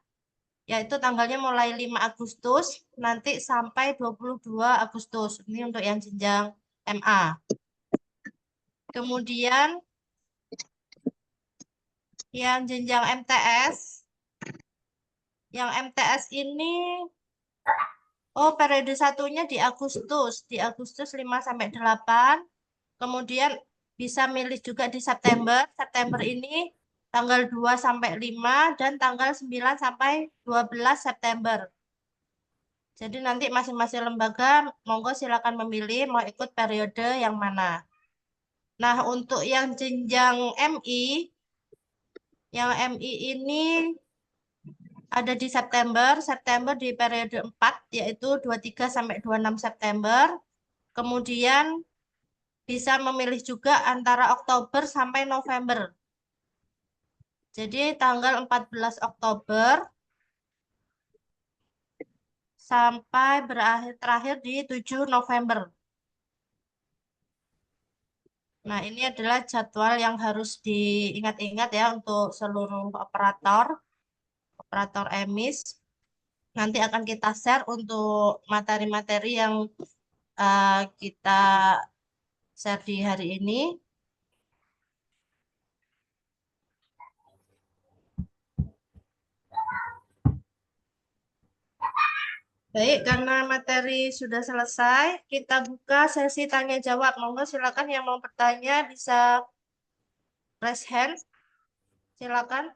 Yaitu tanggalnya mulai 5 Agustus nanti sampai 22 Agustus. Ini untuk yang jenjang MA. Kemudian yang jenjang MTS. Yang MTS ini periode satunya di Agustus. Di Agustus 5 sampai 8. Kemudian bisa milih juga di September. September ini tanggal 2 sampai 5 dan tanggal 9 sampai 12 September. Jadi nanti masing-masing lembaga monggo silakan memilih mau ikut periode yang mana. Nah, untuk yang jenjang MI, yang MI ini ada di September di periode 4 yaitu 23 sampai 26 September. Kemudian bisa memilih juga antara Oktober sampai November. Jadi tanggal 14 Oktober sampai terakhir di 7 November. Nah, ini adalah jadwal yang harus diingat-ingat ya untuk seluruh operator emis. Nanti akan kita share untuk materi-materi yang kita share di hari ini. Baik, karena materi sudah selesai, kita buka sesi tanya jawab. Monggo silakan yang mau bertanya bisa raise hand. Silakan.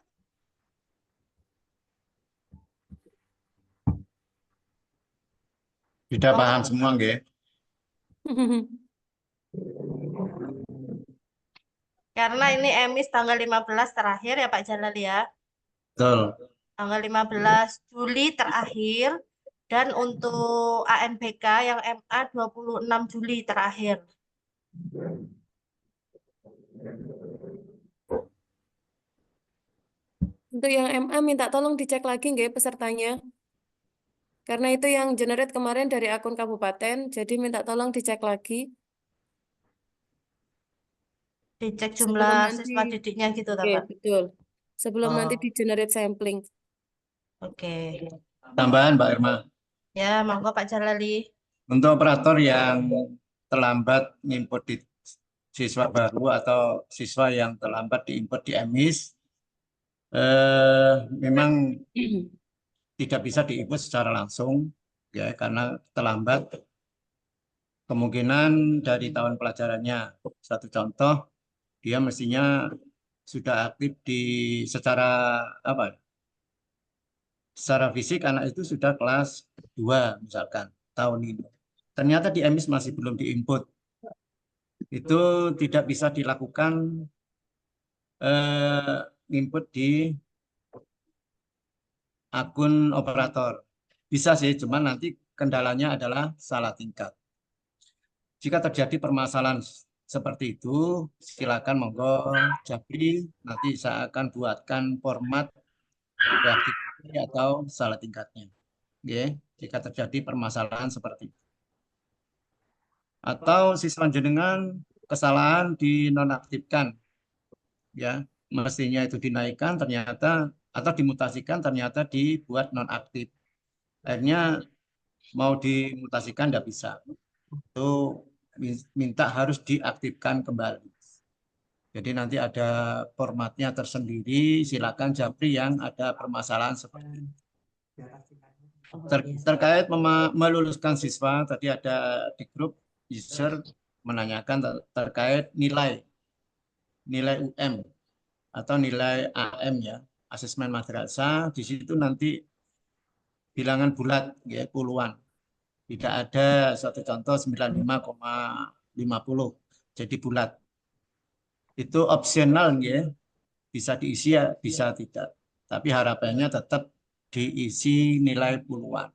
Sudah paham semua nggih? Karena ini emis tanggal 15 terakhir ya Pak Jalal ya. Betul. Tanggal 15 Juli terakhir. Dan untuk ANBK yang MA 26 Juli terakhir. Untuk yang MA minta tolong dicek lagi nggak pesertanya. Karena itu yang generate kemarin dari akun kabupaten, jadi minta tolong dicek lagi. Dicek Sebelum jumlah nanti, siswa didiknya gitu, oke, Pak. betul. Sebelum nanti Oh, di generate sampling. oke. Tambahan Mbak Irma. Ya, monggo Pak Jalali. Untuk operator yang terlambat input di siswa baru atau siswa yang terlambat diinput di emis, memang tidak bisa diinput secara langsung ya karena terlambat. Kemungkinan dari tahun pelajarannya. Satu contoh, dia mestinya sudah aktif secara apa? Secara fisik anak itu sudah kelas 2 misalkan tahun ini. Ternyata di emis masih belum diinput. Itu tidak bisa dilakukan input di akun operator. Bisa sih, cuman nanti kendalanya adalah salah tingkat. Jika terjadi permasalahan seperti itu, silakan monggo Japri, nanti saya akan buatkan format reaktivasi atau salah tingkatnya. Ya, jika terjadi permasalahan seperti itu. Atau siswa jenengan kesalahan dinonaktifkan. Ya, mestinya itu dinaikkan, ternyata atau dimutasikan ternyata dibuat nonaktif. Akhirnya mau dimutasikan tidak bisa. Itu minta harus diaktifkan kembali. Jadi nanti ada formatnya tersendiri, silakan japri yang ada permasalahan seperti itu. Terkait meluluskan siswa, tadi ada di grup user menanyakan terkait nilai UM atau nilai AM ya, asesmen madrasah. Di situ nanti bilangan bulat ya, puluhan. Tidak ada satu contoh 95,50. Jadi bulat. Itu opsional ya, bisa diisi ya, bisa tidak. Tapi harapannya tetap diisi nilai puluhan.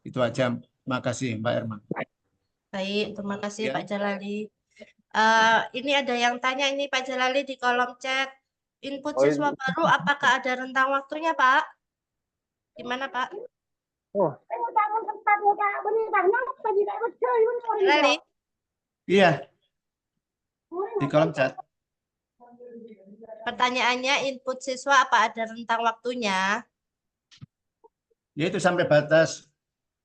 Itu aja. Makasih Mbak Irma. Baik, terima kasih Ya. Pak Jalali. Ini ada yang tanya ini Pak Jalali di kolom chat. Input Oh, siswa baru apakah ada rentang waktunya Pak? Gimana Pak? oh, Jalali? Iya, di kolom chat. Pertanyaannya input siswa apa ada rentang waktunya? Yaitu sampai batas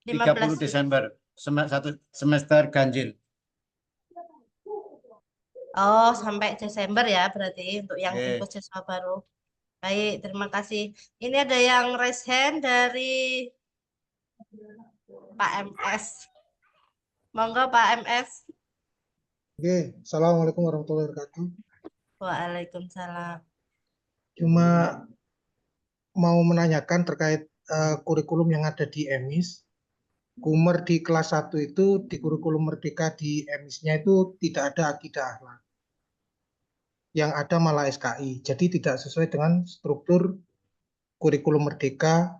30 15. Desember, satu semester ganjil. Oh, sampai Desember ya berarti untuk yang Oke. input siswa baru. Baik, terima kasih. Ini ada yang raise hand dari Pak MS. Monggo Pak MS. Oke, Assalamualaikum warahmatullahi wabarakatuh. Waalaikumsalam. Cuma mau menanyakan terkait kurikulum yang ada di EMIS. Kumer di kelas 1 itu, di kurikulum Merdeka di EMIS-nya itu tidak ada akidah akhlak. Yang ada malah SKI. Jadi tidak sesuai dengan struktur kurikulum Merdeka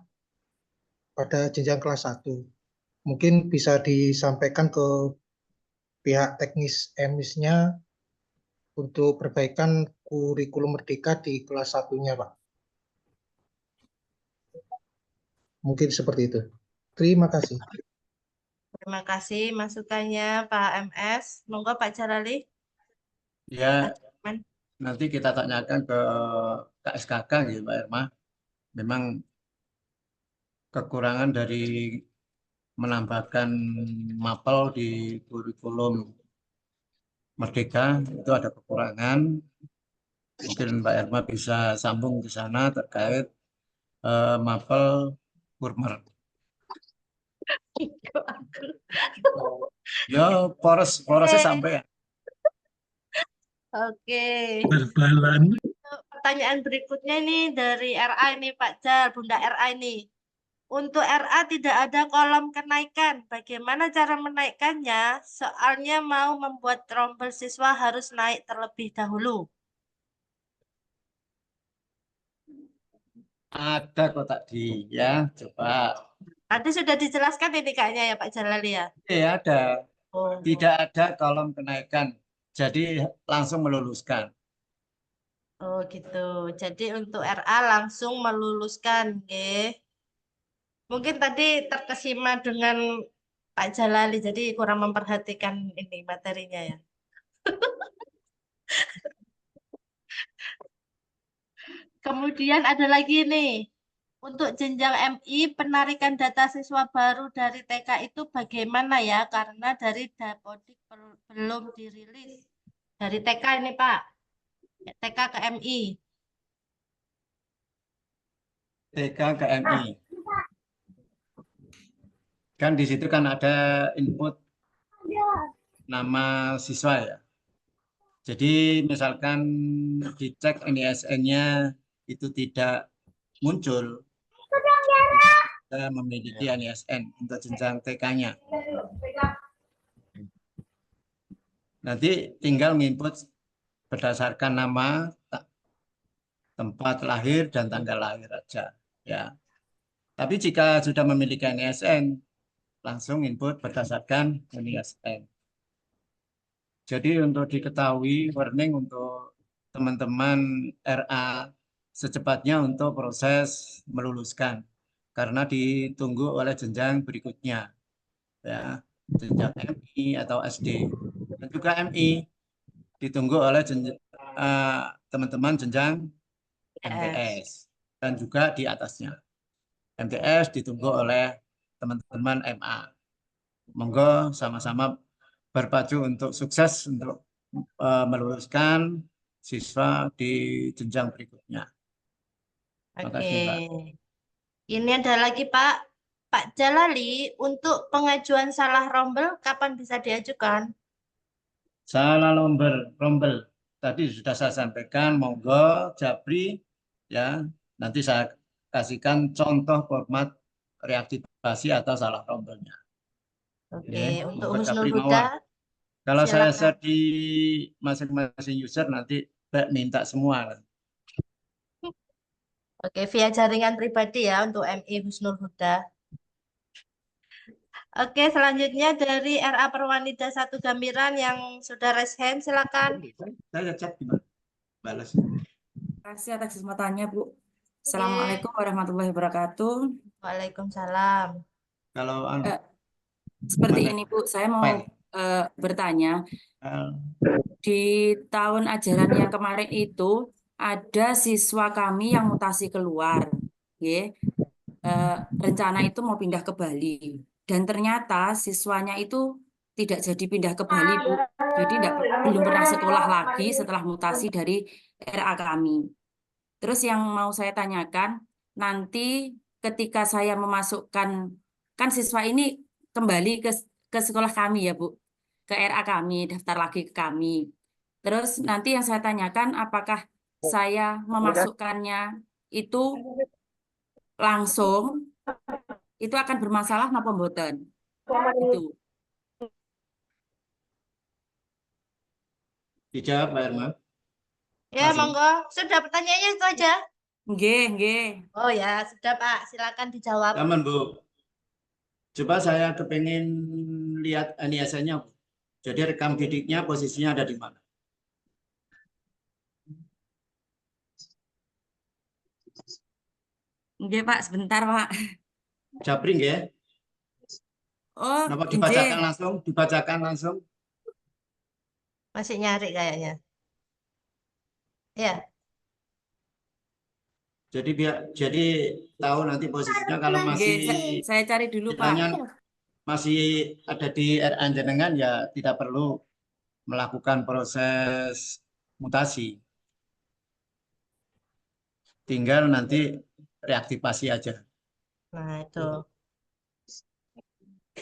pada jenjang kelas 1. Mungkin bisa disampaikan ke pihak teknis EMIS-nya untuk perbaikan kurikulum Merdeka di kelas 1-nya, Pak. Mungkin seperti itu. Terima kasih. Terima kasih masukannya Pak MS. Monggo Pak Jalali. Ya, Man. nanti kita tanyakan ke KSKK gitu Mbak Irma. Memang kekurangan dari menambahkan mapel di kurikulum Merdeka itu ada kekurangan. Mungkin Mbak Irma bisa sambung ke sana terkait mapel Kurmer. Ya, porosnya sampai ya. Oke. Bal-balan. Pertanyaan berikutnya ini dari RA ini Pak Jal, Bunda RA ini. Untuk RA tidak ada kolom kenaikan. Bagaimana cara menaikkannya? Soalnya mau membuat rombel siswa harus naik terlebih dahulu. Ada kok tadi ya, coba. Tadi sudah dijelaskan ini kayaknya ya Pak Jalali ya. Ada. Oh. Tidak ada kolom kenaikan. Jadi langsung meluluskan. Oh gitu. Jadi untuk RA langsung meluluskan, nggih. Mungkin tadi terkesima dengan Pak Jalali, jadi kurang memperhatikan ini materinya ya. Kemudian ada lagi nih, untuk jenjang MI penarikan data siswa baru dari TK itu bagaimana ya? Karena dari Dapodik belum dirilis. Dari TK ini Pak, TK ke MI. TK ke MI. Kan di situ kan ada input nama siswa ya. Jadi misalkan dicek NISN-nya itu tidak muncul, kita memiliki NISN untuk jenjang TK-nya. Nanti tinggal menginput berdasarkan nama, tempat lahir, dan tanggal lahir aja. Ya. Tapi jika sudah memiliki NISN, langsung input berdasarkan NISN. Jadi untuk diketahui, warning untuk teman-teman RA secepatnya untuk proses meluluskan. Karena ditunggu oleh jenjang berikutnya. Ya, jenjang MI atau SD. Dan juga MI ditunggu oleh teman-teman jenjang MTS dan juga di atasnya. MTS ditunggu oleh teman-teman MA. Monggo sama-sama berpacu untuk sukses untuk meluluskan siswa di jenjang berikutnya. Terima kasih, Mbak. Ini ada lagi Pak Jalali, untuk pengajuan salah rombel kapan bisa diajukan? Salah rombel. Tadi sudah saya sampaikan, monggo Japri ya. Nanti saya kasihkan contoh format reaktivasi atau salah rombelnya. Oke, Ya, untuk monggo Husnul Japri Huda, mawar. Kalau saya silakan. share di masing-masing user nanti minta semua. Oke, via jaringan pribadi ya untuk MI Husnul Huda. Oke, selanjutnya dari RA Perwanida 1 Gambiran yang sudah raise hand, silakan. Saya chat gimana? Balas. Terima kasih atas kesempatannya, Bu. Assalamualaikum warahmatullahi wabarakatuh. Waalaikumsalam. Kalau Seperti Mana? ini, Bu, saya mau File. bertanya. eh, Di tahun ajaran yang kemarin itu ada siswa kami yang mutasi keluar, ya. Rencana itu mau pindah ke Bali, dan ternyata siswanya itu tidak jadi pindah ke Bali, Bu. Jadi belum pernah sekolah lagi setelah mutasi dari RA kami. Terus yang mau saya tanyakan, nanti ketika saya memasukkan, kan siswa ini kembali ke sekolah kami ya, Bu, ke RA kami, daftar lagi ke kami. Terus nanti yang saya tanyakan, apakah saya memasukkannya itu langsung, itu akan bermasalah napa mboten? Itu. dijawab, Mbak Irma. Ya, Masih. monggo. Sudah pertanyaannya itu aja. Nggih, nggih. Oh ya, sudah Pak. Silakan dijawab. Aman, Bu. Coba saya kepengen lihat aniasannya. Jadi rekam didiknya posisinya ada di mana? Nggih, Pak, sebentar, Pak. Japri nggih ya? Oh, Kenapa nggih. dibacakan langsung? Dibacakan langsung. Masih nyari kayaknya. Ya, Jadi tahu nanti posisinya kalau masih Nggih, saya cari dulu, Pak. misalnya masih ada di RA jenengan ya tidak perlu melakukan proses mutasi. Tinggal nanti reaktivasi aja. nah itu.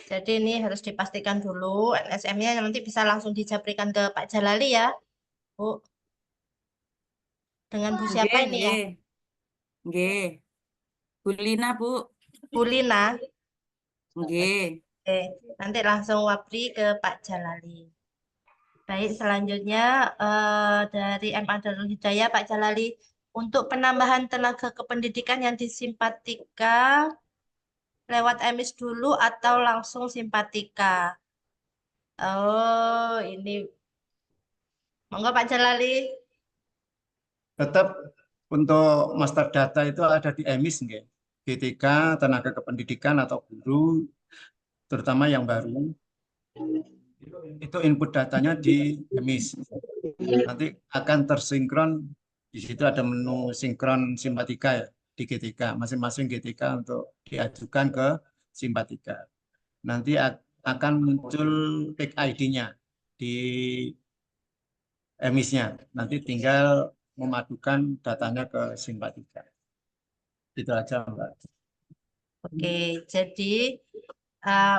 Jadi ini harus dipastikan dulu NSM-nya nanti bisa langsung dijabrikan ke Pak Jalali ya, Bu. Dengan Bu siapa Nggih, ini ya? nggih. Nggih. Bu Lina, Bu. Bu Lina. Nggih. Oke, nanti langsung wapri ke Pak Jalali. Baik, selanjutnya dari MA Darul Hidayah, Pak Jalali, untuk penambahan tenaga kependidikan yang disimpatika lewat emis dulu atau langsung simpatika? Oh, ini. Monggo Pak Jalali. Tetap untuk master data itu ada di EMIS nggih. GTK, tenaga kependidikan atau guru, terutama yang baru, itu input datanya di EMIS. Nanti akan tersinkron, di situ ada menu sinkron simpatika ya, di GTK. Masing-masing GTK untuk diajukan ke simpatika. Nanti akan muncul pick ID-nya di EMIS-nya. Nanti tinggal memadukan datanya ke simpatika. Itu aja, Mbak. Oke, jadi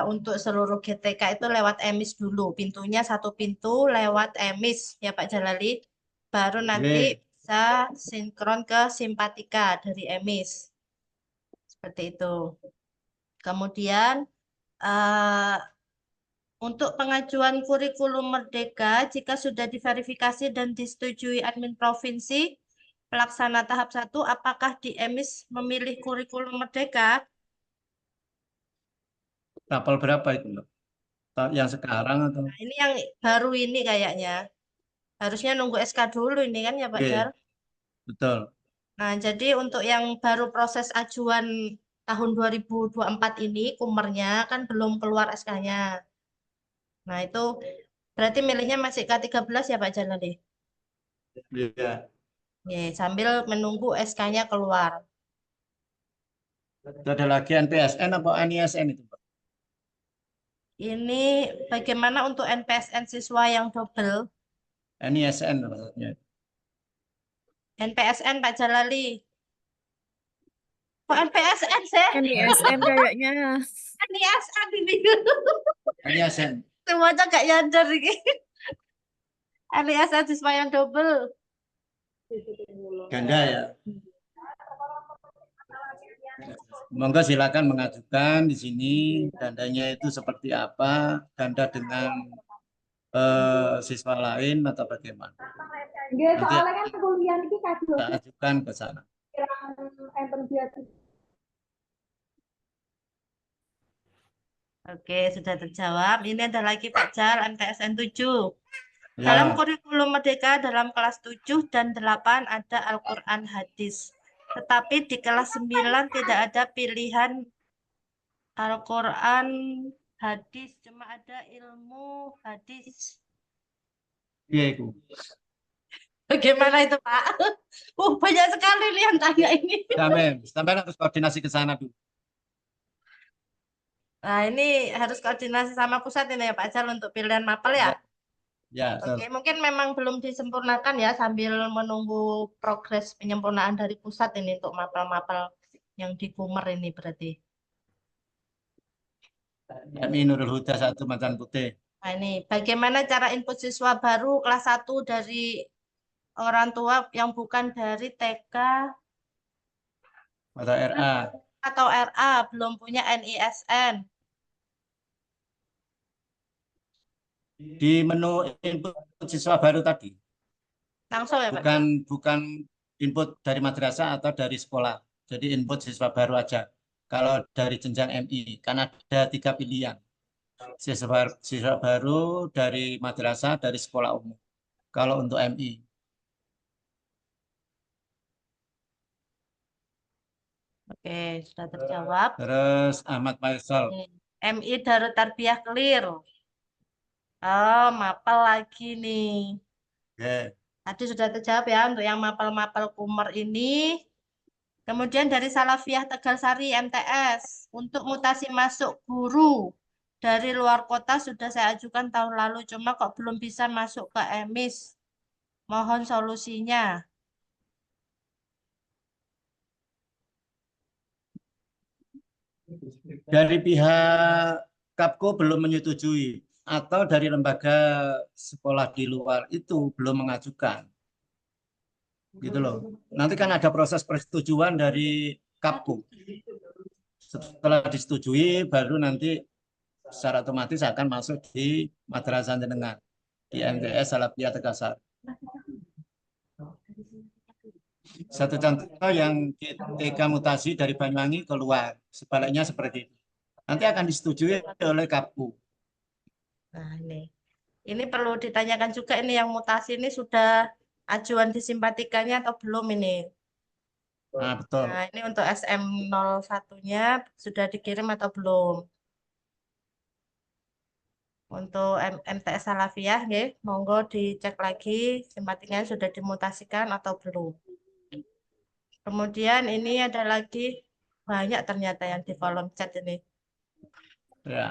untuk seluruh GTK itu lewat emis dulu. Pintunya satu pintu lewat emis ya Pak Jalali. Baru nanti bisa sinkron ke simpatika dari emis. Seperti itu. Kemudian untuk pengajuan kurikulum merdeka, jika sudah diverifikasi dan disetujui admin provinsi, pelaksana tahap 1, apakah di emis memilih kurikulum merdeka? Tapel berapa itu, Mbak? Yang sekarang atau? Nah, ini yang baru ini kayaknya. Harusnya nunggu SK dulu ini kan ya Pak Oke, Dar. betul. Nah, jadi untuk yang baru proses ajuan tahun 2024 ini, kumernya kan belum keluar SK-nya. Nah, itu berarti milihnya masih K13 ya Pak Jalali? Iya. Ya, sambil menunggu SK-nya keluar. Itu ada lagi NPSN apa NISN itu, Pak? Ini bagaimana untuk NPSN siswa yang double? NISN maksudnya. NPSN Pak Jalali. Kok NPSN sih? NISN kayaknya. NISN ini. NISN. Semuanya gak nyadar ini. NISN siswa yang double. Ganda ya. Monggo silakan mengajukan di sini gandanya itu seperti apa, ganda dengan siswa lain atau bagaimana. Nggih, Nanti soalnya kan kuliah iki kadung kita ajukan ke sana. enten biasa. Oke, sudah terjawab. Ini ada lagi Pak Jal, MTSN 7. Dalam Ya, kurikulum Merdeka dalam kelas 7 dan 8 ada Al-Quran hadis. Tetapi di kelas 9 tidak ada pilihan Al-Quran hadis, cuma ada ilmu hadis. iya itu. Bagaimana itu Pak? Banyak sekali nih yang tanya ini. Sampai harus koordinasi ke sana dulu. Nah, ini harus koordinasi sama pusat ini ya Pak Jal untuk pilihan mapel ya. Ya, Oke, mungkin memang belum disempurnakan ya sambil menunggu progres penyempurnaan dari pusat ini untuk mapel-mapel yang di Kumer ini berarti. MI Nurul Huda 1 Macan Putih. Nah, ini bagaimana cara input siswa baru kelas 1 dari orang tua yang bukan dari TK Atau RA. atau RA belum punya NISN. Di menu input siswa baru tadi, Langsung ya Pak. bukan input dari madrasah atau dari sekolah. Jadi input siswa baru aja. Kalau dari jenjang MI, kan ada 3 pilihan. Siswa baru dari madrasah, dari sekolah umum. Kalau untuk MI. Oke, sudah terjawab. Terus Ahmad Faisal. MI Darut Tarbiyah clear. Oh, mapel lagi nih. Oke. Tadi sudah terjawab ya untuk yang mapel-mapel Kumer ini. Kemudian dari Salafiyah Tegalsari MTS untuk mutasi masuk guru dari luar kota sudah saya ajukan tahun lalu, cuma kok belum bisa masuk ke EMIS. Mohon solusinya. Dari pihak Kapko belum menyetujui atau dari lembaga sekolah di luar itu belum mengajukan. Gitu loh. Nanti kan ada proses persetujuan dari Kapko. Setelah disetujui baru nanti secara otomatis akan masuk di madrasah jenengan di MTS Salafiyah Tegasar. Satu contoh yang di TK mutasi dari Banyuwangi keluar, sebaliknya seperti itu. Nanti akan disetujui oleh Kapku. Nah, ini perlu ditanyakan juga ini yang mutasi ini sudah ajuan disimpatikannya atau belum ini? Nah, betul. Nah, ini untuk SM01-nya sudah dikirim atau belum? Untuk MTS Salafiyah, ya, monggo dicek lagi simpatikannya sudah dimutasikan atau belum. Kemudian ini ada lagi banyak ternyata yang di kolom chat ini. Ya.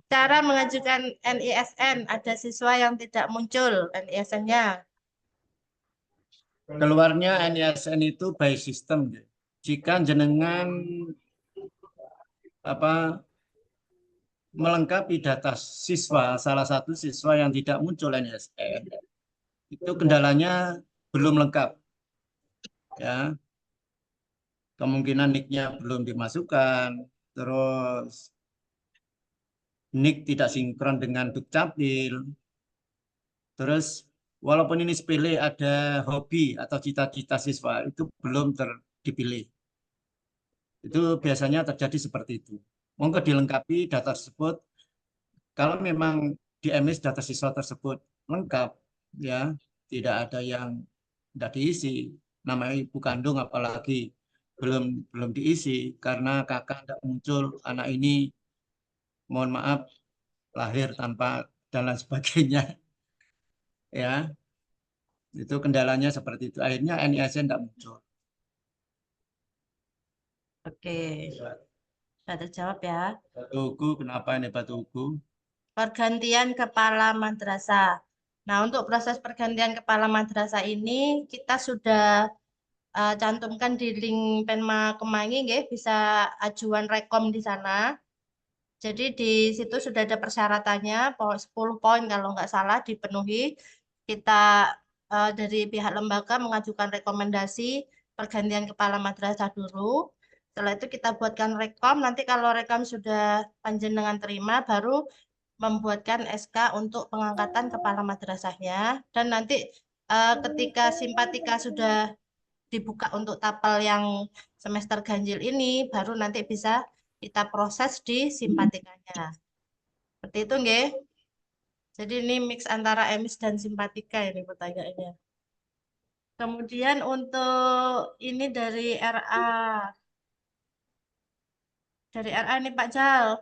Cara mengajukan NISN, ada siswa yang tidak muncul NISN-nya. Keluarnya NISN itu by system. Jika jenengan melengkapi data siswa, salah satu siswa yang tidak muncul NISN, itu kendalanya belum lengkap. Ya. Kemungkinan NIK-nya belum dimasukkan, terus NIK tidak sinkron dengan Dukcapil. Terus walaupun ini sepele, ada hobi atau cita-cita siswa itu belum dipilih. Itu biasanya terjadi seperti itu. Monggo dilengkapi data tersebut. Kalau memang di MIS data siswa tersebut lengkap, ya tidak ada yang tidak diisi, nama ibu kandung apalagi belum diisi karena kakak tidak muncul, anak ini mohon maaf lahir tanpa dan lain sebagainya, ya Itu kendalanya seperti itu. Akhirnya NISN tidak muncul. Oke, sudah terjawab ya. Batu uku, kenapa ini batu uku? Pergantian kepala madrasah. Nah, untuk proses pergantian kepala madrasah ini kita sudah cantumkan di link Penma Kemangi, nggih, bisa ajuan rekom di sana. Jadi di situ sudah ada persyaratannya, 10 poin kalau nggak salah dipenuhi. Kita dari pihak lembaga mengajukan rekomendasi pergantian kepala madrasah dulu. Setelah itu kita buatkan rekom, nanti kalau rekom sudah panjenengan terima, baru membuatkan SK untuk pengangkatan kepala madrasahnya. Dan nanti ketika simpatika sudah dibuka untuk tapel yang semester ganjil ini, baru nanti bisa kita proses di simpatikanya. Seperti itu, nggih. Jadi ini mix antara emis dan simpatika ini pertanyaannya. Kemudian untuk ini dari RA. Dari RA ini Pak Jal.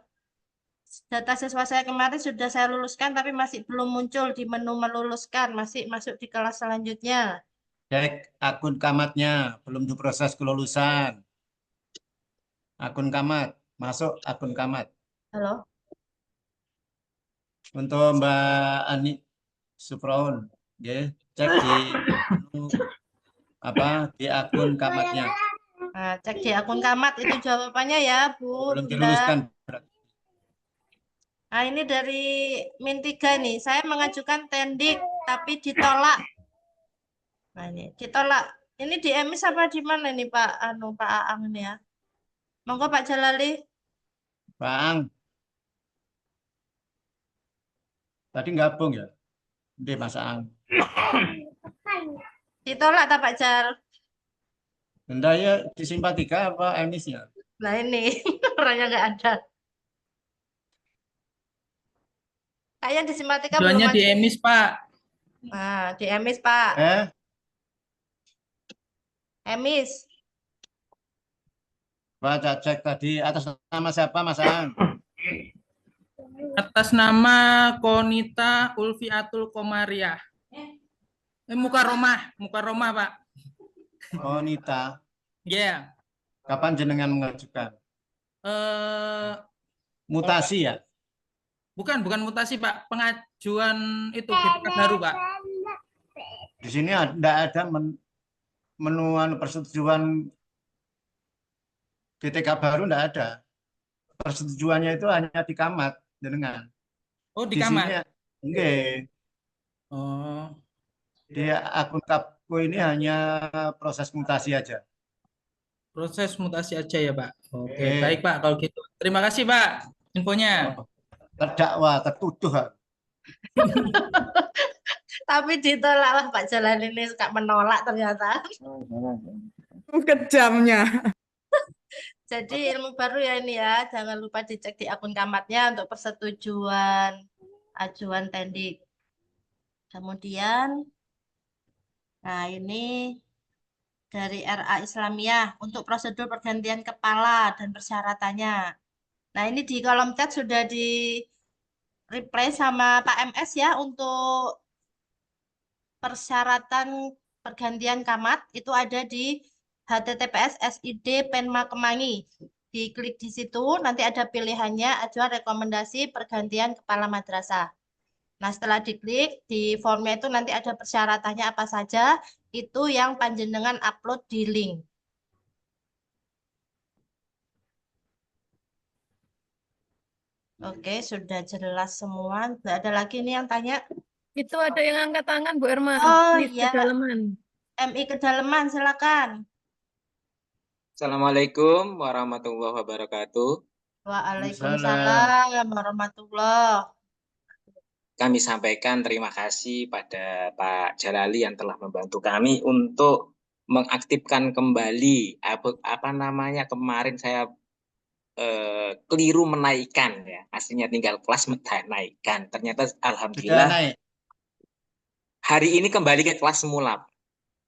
Data siswa saya kemarin sudah saya luluskan, tapi masih belum muncul di menu meluluskan. Masih masuk di kelas selanjutnya. Cek akun kamatnya, belum diproses kelulusan. Akun kamat, masuk akun kamat. Halo? Untuk Mbak Ani Supraun, ya, cek di di akun kamatnya. Nah, cek di akun kamat itu jawabannya ya, Bu. Belum Bunda. diluluskan. Nah, ini dari Min 3 nih. Saya mengajukan tendik tapi ditolak. Nah, ini ditolak. Ini di emis apa di mana nih Pak Pak Aang ini ya? Monggo Pak Jalali. Bang, tadi gabung ya? Di Mas Ang. Ditolak tak Pak Jal? Benda ya di simpatika apa emisnya? Nah, ini orangnya nggak ada. Kayaknya di simpatika belum Tujuannya di maju. emis, Pak. Nah, di emis Pak. Emis. Baca cek tadi atas nama siapa Mas Ang? Atas nama Konita Ulfiatul Komariah. Mukaromah, Pak. Konita. Ya. Kapan jenengan mengajukan? Mutasi ya? Bukan mutasi, Pak. Pengajuan itu GTK baru, Pak. Di sini tidak ada menu persetujuan GTK baru, tidak ada. Persetujuannya itu hanya di kamat jenengan. Oh, di Di kamat. sini enggak. Oh. Di akun Kapku ini hanya proses mutasi aja. Proses mutasi aja ya, Pak. Oke, baik, Pak, kalau gitu. Terima kasih, Pak, infonya. Terdakwa, tertuduh. Tapi ditolak lah Pak Jalan ini suka menolak ternyata. Kejamnya. Jadi ilmu baru ya ini ya, jangan lupa dicek di akun kamatnya untuk persetujuan ajuan tendik. Kemudian, nah ini dari RA Islamiyah untuk prosedur pergantian kepala dan persyaratannya. Nah ini di kolom chat sudah di reply sama Pak MS ya untuk persyaratan pergantian kamat itu ada di https SID Penma Kemangi. Diklik di situ, nanti ada pilihannya ajuan rekomendasi pergantian kepala madrasah. Nah, setelah diklik, di formnya itu nanti ada persyaratannya apa saja, itu yang panjenengan upload di link. Oke, sudah jelas semua. Nggak ada lagi nih yang tanya. Itu ada yang angkat tangan, Bu Irma. Oh Di iya, kedalaman. MI Kedalaman, silakan. Assalamualaikum warahmatullahi wabarakatuh. Waalaikumsalam warahmatullahi. Kami sampaikan terima kasih pada Pak Jalali yang telah membantu kami untuk mengaktifkan kembali apa namanya kemarin saya keliru menaikkan ya, aslinya tinggal kelas menaikkan. Ternyata alhamdulillah Sudah naik. hari ini kembali ke kelas semula.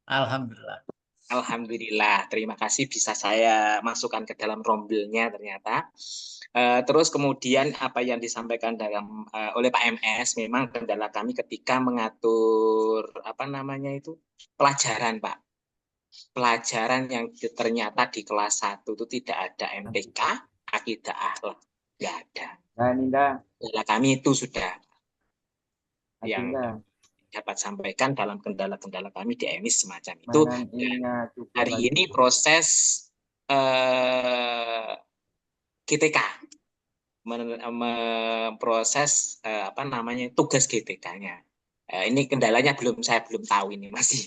Alhamdulillah. Alhamdulillah, terima kasih bisa saya masukkan ke dalam rombelnya ternyata. Terus kemudian apa yang disampaikan oleh Pak MS, memang kendala kami ketika mengatur apa namanya itu pelajaran, Pak. Pelajaran yang ternyata di kelas 1 itu tidak ada MTK, akidah akhlak, nggak ada. Kendala kami itu sudah yang dapat sampaikan dalam kendala-kendala kami di EMIS semacam itu. Dan hari ini proses GTK memproses apa namanya tugas GTK-nya. Ini kendalanya saya belum tahu ini masih.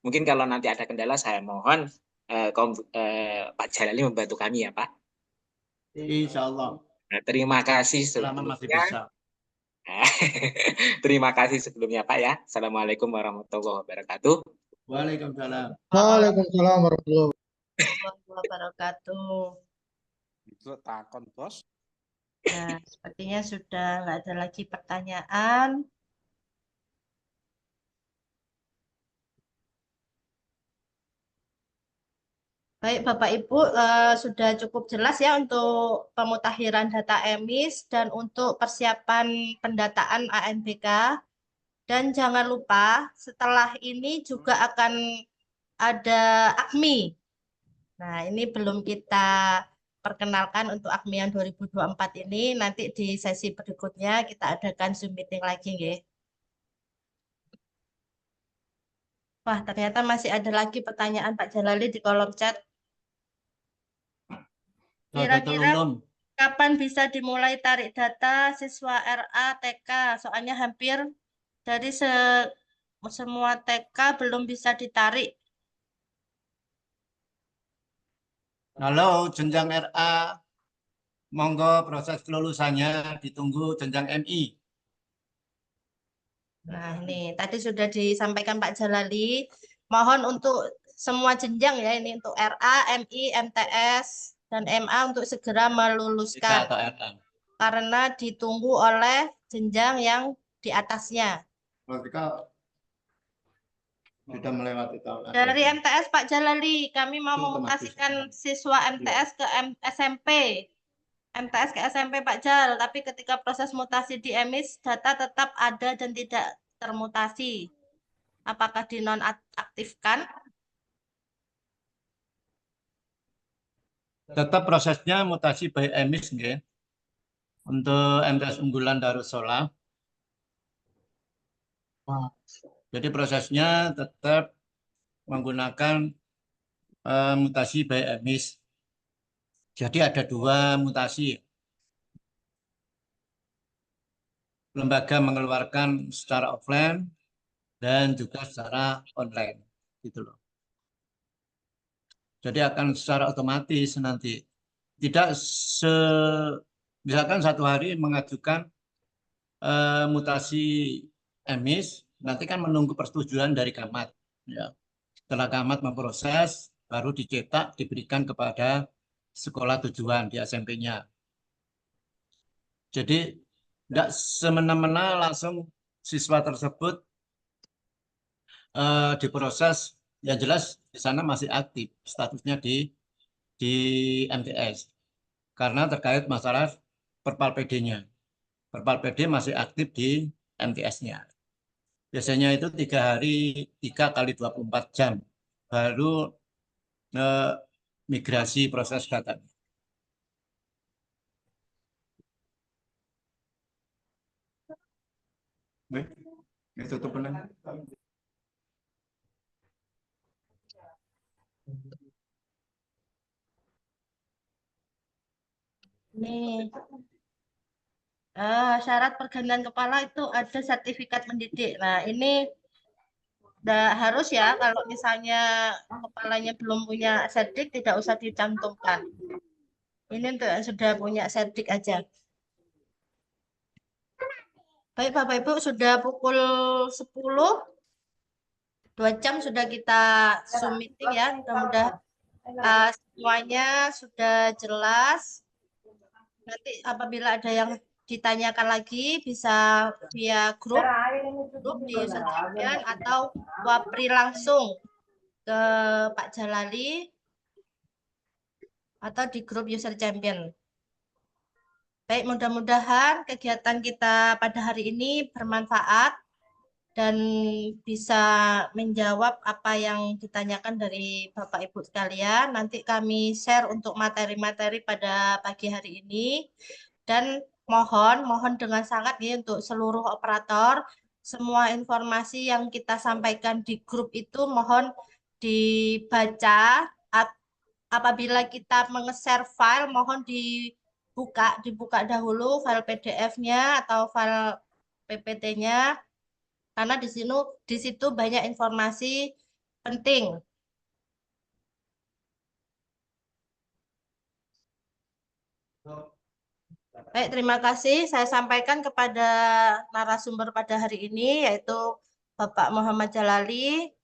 Mungkin kalau nanti ada kendala saya mohon Pak Jalali membantu kami ya Pak. Insya Allah. Terima kasih Selama masih sebelumnya. bisa. Terima kasih sebelumnya Pak ya. Assalamualaikum warahmatullahi wabarakatuh. Waalaikumsalam. Waalaikumsalam warahmatullahi wabarakatuh. Itu takon bos. Nah, sepertinya sudah nggak ada lagi pertanyaan. Baik, Bapak Ibu, sudah cukup jelas ya untuk pemutakhiran data EMIS dan untuk persiapan pendataan ANBK. Dan jangan lupa setelah ini juga akan ada AKMI. Nah, ini belum kita perkenalkan untuk AKMI yang 2024 ini. Nanti di sesi berikutnya kita adakan Zoom meeting lagi, nggih. Wah, ternyata masih ada lagi pertanyaan Pak Jalali di kolom chat. Kira-kira kapan bisa dimulai tarik data siswa RA TK? Soalnya hampir dari semua TK belum bisa ditarik. Halo, jenjang RA, monggo proses kelulusannya ditunggu jenjang MI. Nah, ini tadi sudah disampaikan Pak Jalali. Mohon untuk semua jenjang ya, ini untuk RA, MI, MTS, dan MA untuk segera meluluskan. Karena ditunggu oleh jenjang yang di atasnya. Sudah melewati tahun. Dari MTS Pak Jalali, kami mau memutasikan siswa MTS ke SMP. MTS ke SMP Pak Jal, tapi ketika proses mutasi di EMIS, data tetap ada dan tidak termutasi. Apakah dinonaktifkan? Tetap prosesnya mutasi by EMIS, nggih. Untuk MTS unggulan Darussalam. Jadi prosesnya tetap menggunakan mutasi by EMIS. Jadi ada 2 mutasi. Lembaga mengeluarkan secara offline dan juga secara online, gitu loh. Jadi akan secara otomatis nanti. Tidak misalkan 1 hari mengajukan mutasi EMIS, nanti kan menunggu persetujuan dari Camat. Ya. Setelah Camat memproses, baru dicetak, diberikan kepada sekolah tujuan di SMP-nya. Jadi tidak semena-mena langsung siswa tersebut diproses. Yang jelas di sana masih aktif statusnya di MTS. Karena terkait masalah perpal PD-nya. Perpal PD masih aktif di MTS-nya. Biasanya itu 3 hari, 3 kali 24 jam. Baru migrasi proses data. Tutup benar. Nih, syarat pergantian kepala itu ada sertifikat mendidik. Nah, ini harus ya, kalau misalnya kepalanya belum punya serdik, tidak usah dicantumkan. Ini untuk yang sudah punya serdik aja. Baik, Bapak Ibu, sudah pukul 10. 2 jam sudah kita Zoom meeting ya. Mudah-mudahan semuanya sudah jelas. Nanti apabila ada yang ditanyakan lagi bisa via grup di user champion atau wapri langsung ke Pak Jalali atau di grup user champion. Baik, mudah-mudahan kegiatan kita pada hari ini bermanfaat dan bisa menjawab apa yang ditanyakan dari Bapak Ibu sekalian. Nanti kami share untuk materi-materi pada pagi hari ini. Dan mohon dengan sangat ya untuk seluruh operator, semua informasi yang kita sampaikan di grup itu mohon dibaca. Apabila kita menge-share file, mohon dibuka dahulu file PDF-nya atau file PPT-nya, karena di situ banyak informasi penting. Baik, terima kasih. Saya sampaikan kepada narasumber pada hari ini, yaitu Bapak Muhammad Jalali,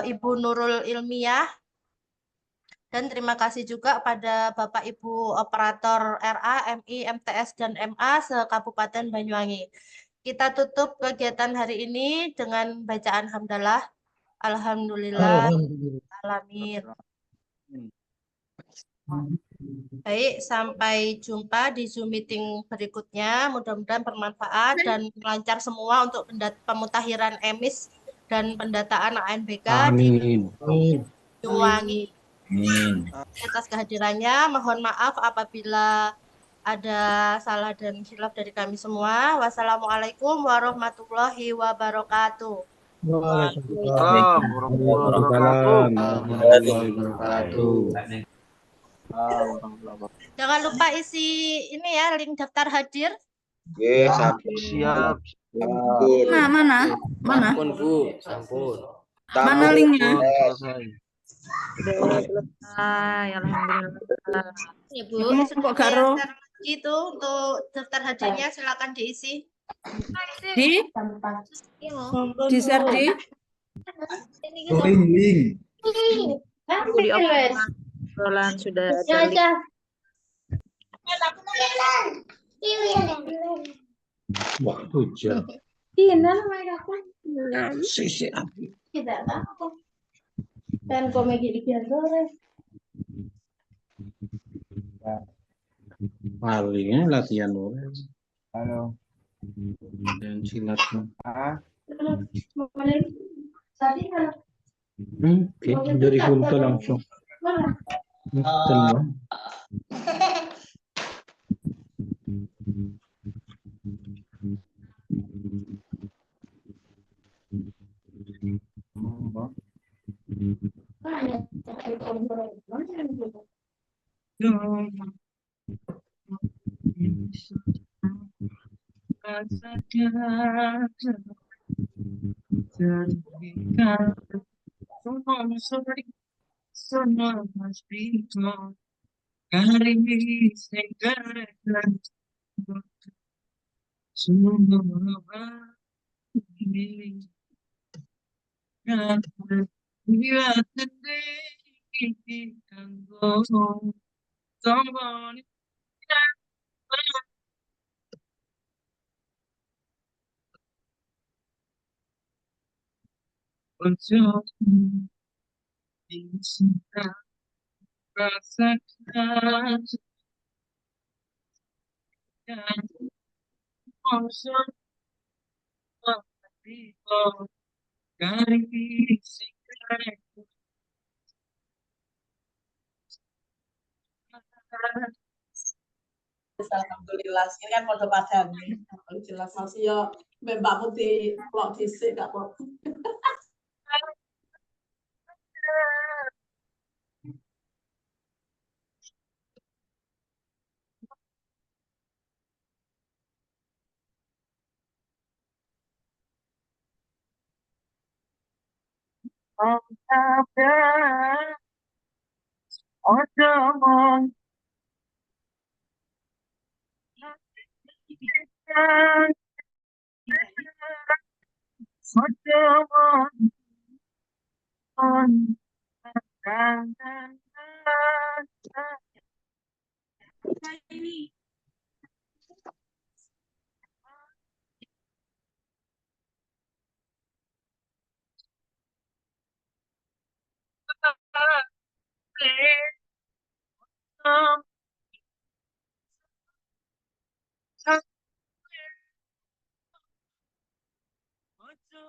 Ibu Nurul Ilmiah, dan terima kasih juga pada Bapak Ibu Operator RA, MI, MTS, dan MA se-Kabupaten Banyuwangi. Kita tutup kegiatan hari ini dengan bacaan hamdalah. Alhamdulillah. Alamin. Baik, sampai jumpa di Zoom meeting berikutnya. Mudah-mudahan bermanfaat dan lancar semua untuk pemutahiran emis dan pendataan ANBK di Banyuwangi. Atas kehadirannya, mohon maaf apabila ada salah dan khilaf dari kami semua. Wassalamualaikum warahmatullahi wabarakatuh. Waalaikumsalam warahmatullahi wabarakatuh. Jangan lupa isi ini ya, link daftar hadir. Siap. Mana? Sampun, Bu. Sampun. Mana linknya? Sudah selesai, alhamdulillah. Ya, Bu. Kok gak roh? Itu untuk daftar hadirnya silakan diisi. Di share di link. Di obrolan sudah ada link. Waktu jam. Tidak apa. Dan komedi di sore. Palingnya latihan dulu. Halo. Dan silat. Oke, dari Kunto langsung. Tenang. Alhamdulillah, ini kan pada padang nih. Jelas masih ya Mbak Putih plok dhisik gak apa. Wa